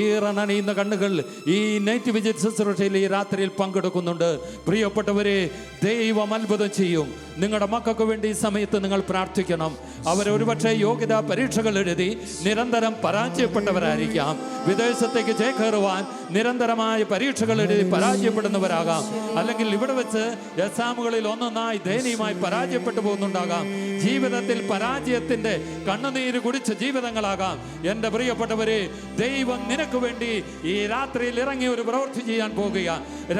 ഈറനണിയുന്ന കണ്ണുകൾ ഈ നൈറ്റ് വിജിൽ ശുശ്രൂഷയിൽ ഈ രാത്രിയിൽ പങ്കെടുക്കുന്നുണ്ട്. പ്രിയപ്പെട്ടവരെ, ദൈവം അത്ഭുതം ചെയ്യും. നിങ്ങളുടെ മക്കൾക്ക് വേണ്ടി ഈ സമയത്ത് നിങ്ങൾ പ്രാർത്ഥിക്കണം. അവർ ഒരുപക്ഷെ യോഗ്യതാ പരീക്ഷകൾ എഴുതി നിരന്തരം പരാജയപ്പെട്ടവരായിരിക്കാം. വിദേശത്തേക്ക് ചേക്കേറുവാൻ നിരന്തരമായ പരീക്ഷകൾ എഴുതി പരാജയപ്പെടുന്നവരാകാം. അല്ലെങ്കിൽ ഇവിടെ വെച്ച് എക്സാമുകളിൽ ഒന്നൊന്നായി ദയനീയമായി പരാജയപ്പെട്ടു പോകുന്നുണ്ടാകാം. ജീവിതത്തിൽ പരാജയത്തിന്റെ കണ്ണുനീര് കുടിച്ച ജീവിതങ്ങളാകാം. എൻ്റെ പ്രിയപ്പെട്ടവരെ, ദൈവം നിനക്ക് വേണ്ടി ഈ രാത്രിയിൽ ഇറങ്ങി ഒരു പ്രവൃത്തി ചെയ്യാൻ പോകുക.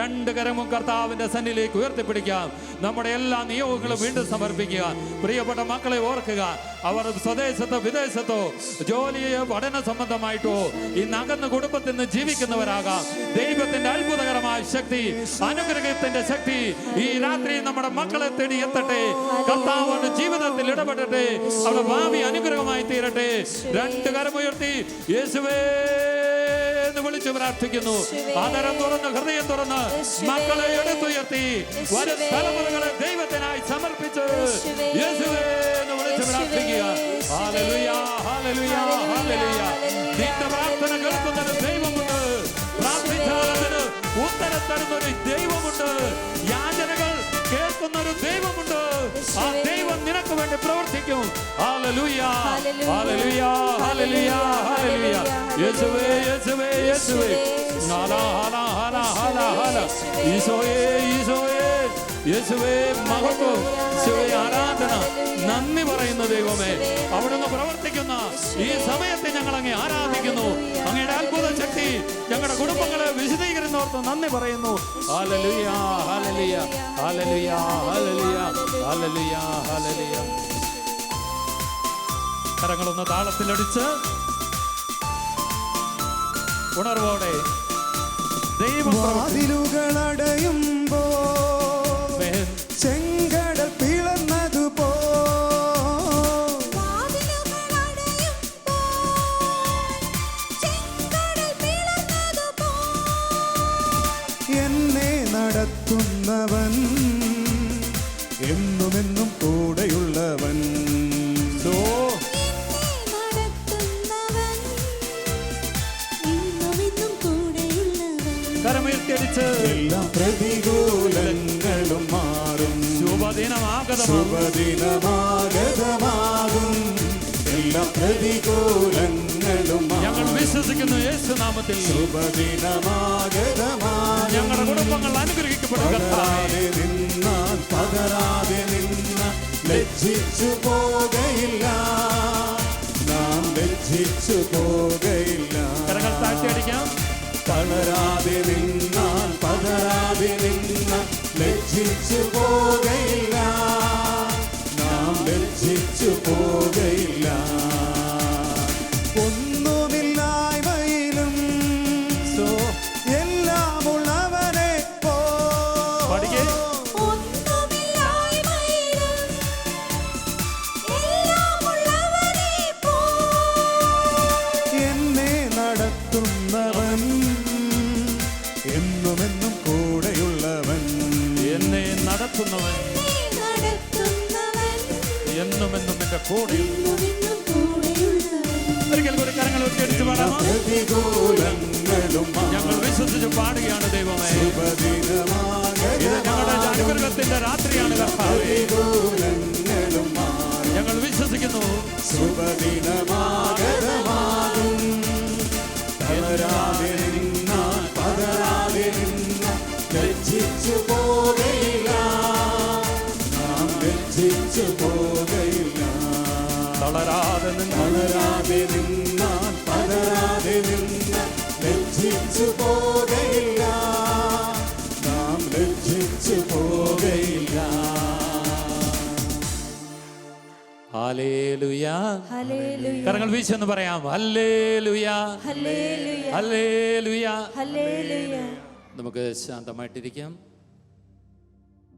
2 കരമും കർത്താവിന്റെ സന്നിധിയിലേക്ക് ഉയർത്തിപ്പിടിക്കാം. നമ്മുടെ എല്ലാ നിയോഗങ്ങളും വീണ്ടും സമർപ്പിക്കുക. പ്രിയപ്പെട്ട മക്കളെ ഓർക്കുക, അവർ സ്വദേശത്തോ വിദേശത്തോ ജോലിയോ പഠന സംബന്ധമായിട്ടോ ഈ നകന്ന കുടുംബത്തിൽ നിന്ന് ജീവിക്കുന്നവരാകാം. ദൈവത്തിന്റെ അത്ഭുതകരമായ ശക്തി, അനുഗ്രഹത്തിന്റെ ശക്തി ഈ രാത്രി നമ്മുടെ മക്കളെ തേടി എത്തട്ടെ. കർത്താവ് ജീവിതത്തിൽ ഇടപെടട്ടെ. അവരുടെ ഭാവി അനുഗ്രഹമായി തീരട്ടെ. 2 കരമുയർത്തി യേശുവേ എന്ന് വിളിച്ചു പ്രാർത്ഥിക്കുന്നു. ആദരം തുറന്ന്, ഹൃദയം തുറന്ന് മക്കളെ എടുത്തുയർത്തി വരും തലമുറകളെ ദൈവത്തിനായി സമർപ്പിച്ച് യേശുവേ എന്ന് വിളിച്ചു പ്രാർത്ഥിക്കുക. Hallelujah, hallelujah, hallelujah. നിന്റെ പ്രാർത്ഥന കേൾക്കുന്നൊരു ദൈവമുണ്ട്. പ്രാർത്ഥിച്ചാൽ അതിന് ഉത്തരം തരുന്നൊരു ദൈവമുണ്ട്. യാചനകൾ കേൾക്കുന്നൊരു ദൈവമുണ്ട്. ആ ദൈവം നിനക്ക് വേണ്ടി പ്രവർത്തിക്കും. Hallelujah, hallelujah, hallelujah, hallelujah. യേശുവേ, യേശുവേ, യേശുവേ. ഹല ഹല ഹല ഹല ഹല. ഈശോയേ, ഈശോയേ, യേശുവേ മഹത്വം, യേശുവേ ആരാധന. നന്ദി പറയുന്ന ദൈവമേ, അവിടുന്ന് പ്രവർത്തിക്കുന്ന ഈ സമയത്ത് ഞങ്ങൾ അങ്ങേ ആരാധിക്കുന്നു. അങ്ങയുടെ അത്ഭുത ശക്തി ഞങ്ങളുടെ കുടുംബങ്ങളെ വിശദീകരിക്കുന്നവർക്ക് നന്ദി പറയുന്നു. Hallelujah, hallelujah, hallelujah, hallelujah, hallelujah, hallelujah. കരങ്ങളൊന്ന് താളത്തിലടിച്ച് ഉണർവോടെ ദൈവം വാതിലുകളടയുമ്പോ ചെങ്കടൽ പിളർന്നതുപോ എന്നെ നടത്തുന്നവൻ എന്നുമെന്നും കൂടെയുള്ളവൻ. എല്ലാ പ്രതികൂലങ്ങളും മാറും. ശുഭദിനമാഗതമാകും. എല്ലാ പ്രതികൂലങ്ങളും ഞങ്ങൾ വിശ്വസിക്കുന്നു യേശുനാമത്തിൽ. ശുഭദിനമാഗതമാകും. ഞങ്ങളുടെ കുടുംബങ്ങൾ അനുഗ്രഹിക്കപ്പെടും. നിന്നാൽ പതരാതെ നിന്ന ലജ്ജിച്ചു പോകയില്ല. നാം ലജ്ജിച്ചു പോകയില്ല. കരങ്ങൾ താഴ്ത്തിയടിക്കാം. തളരാതെ നിന്നാൽ പതരാതെ നിന്ന ലജ്ജിച്ചു പോകയില്ല. നാം ലജ്ജിച്ചു പോകയില്ല. ഒന്നുമില്ലായ്മയിലും എല്ലാം ഉള്ളവനെ എന്നെ നടത്തുന്നവൻ എന്നും എന്നും എന്റെ കൂടെ ഒരിക്കൽ കൂടി കരങ്ങൾ ഉയർത്തിയടിച്ച് പാടാമോ? പ്രതികൂലങ്ങളും ഞങ്ങൾ വിശ്വസിച്ച് പാടുകയാണ് ദൈവമേ. ശുഭദിനമാകരുത്. ഇത് ഞങ്ങളുടെ അനുഗ്രഹത്തിന്റെ രാത്രിയാണ് കർത്താവേ. പ്രതികൂലങ്ങളും ഞങ്ങൾ വിശ്വസിക്കുന്നു. ശുഭദിനമാകരമാകും. തളരാതെ നിന്നാൽ പതരാതെ നിന്നാൽ ലജ്ജിച്ചു പോകയില്ല. നാം ലജ്ജിച്ചു പോകയില്ല. തളരാതെ നിന്ന് തളരാതെ നിന്നാൽ പതരാതെ നിന്നാൽ ലജ്ജിച്ചു പോകയില്ല. നാം ലജ്ജിച്ചു പോകയില്ല. ഹല്ലേലൂയ. ഹല്ലേലൂയ. കരങ്ങൾ വീശെന്ന് പറയാം. Hallelujah, hallelujah. ഹല്ലേലൂയ. ഹല്ലേലൂയ. നമുക്ക് ശാന്തമായിട്ടിരിക്കാം.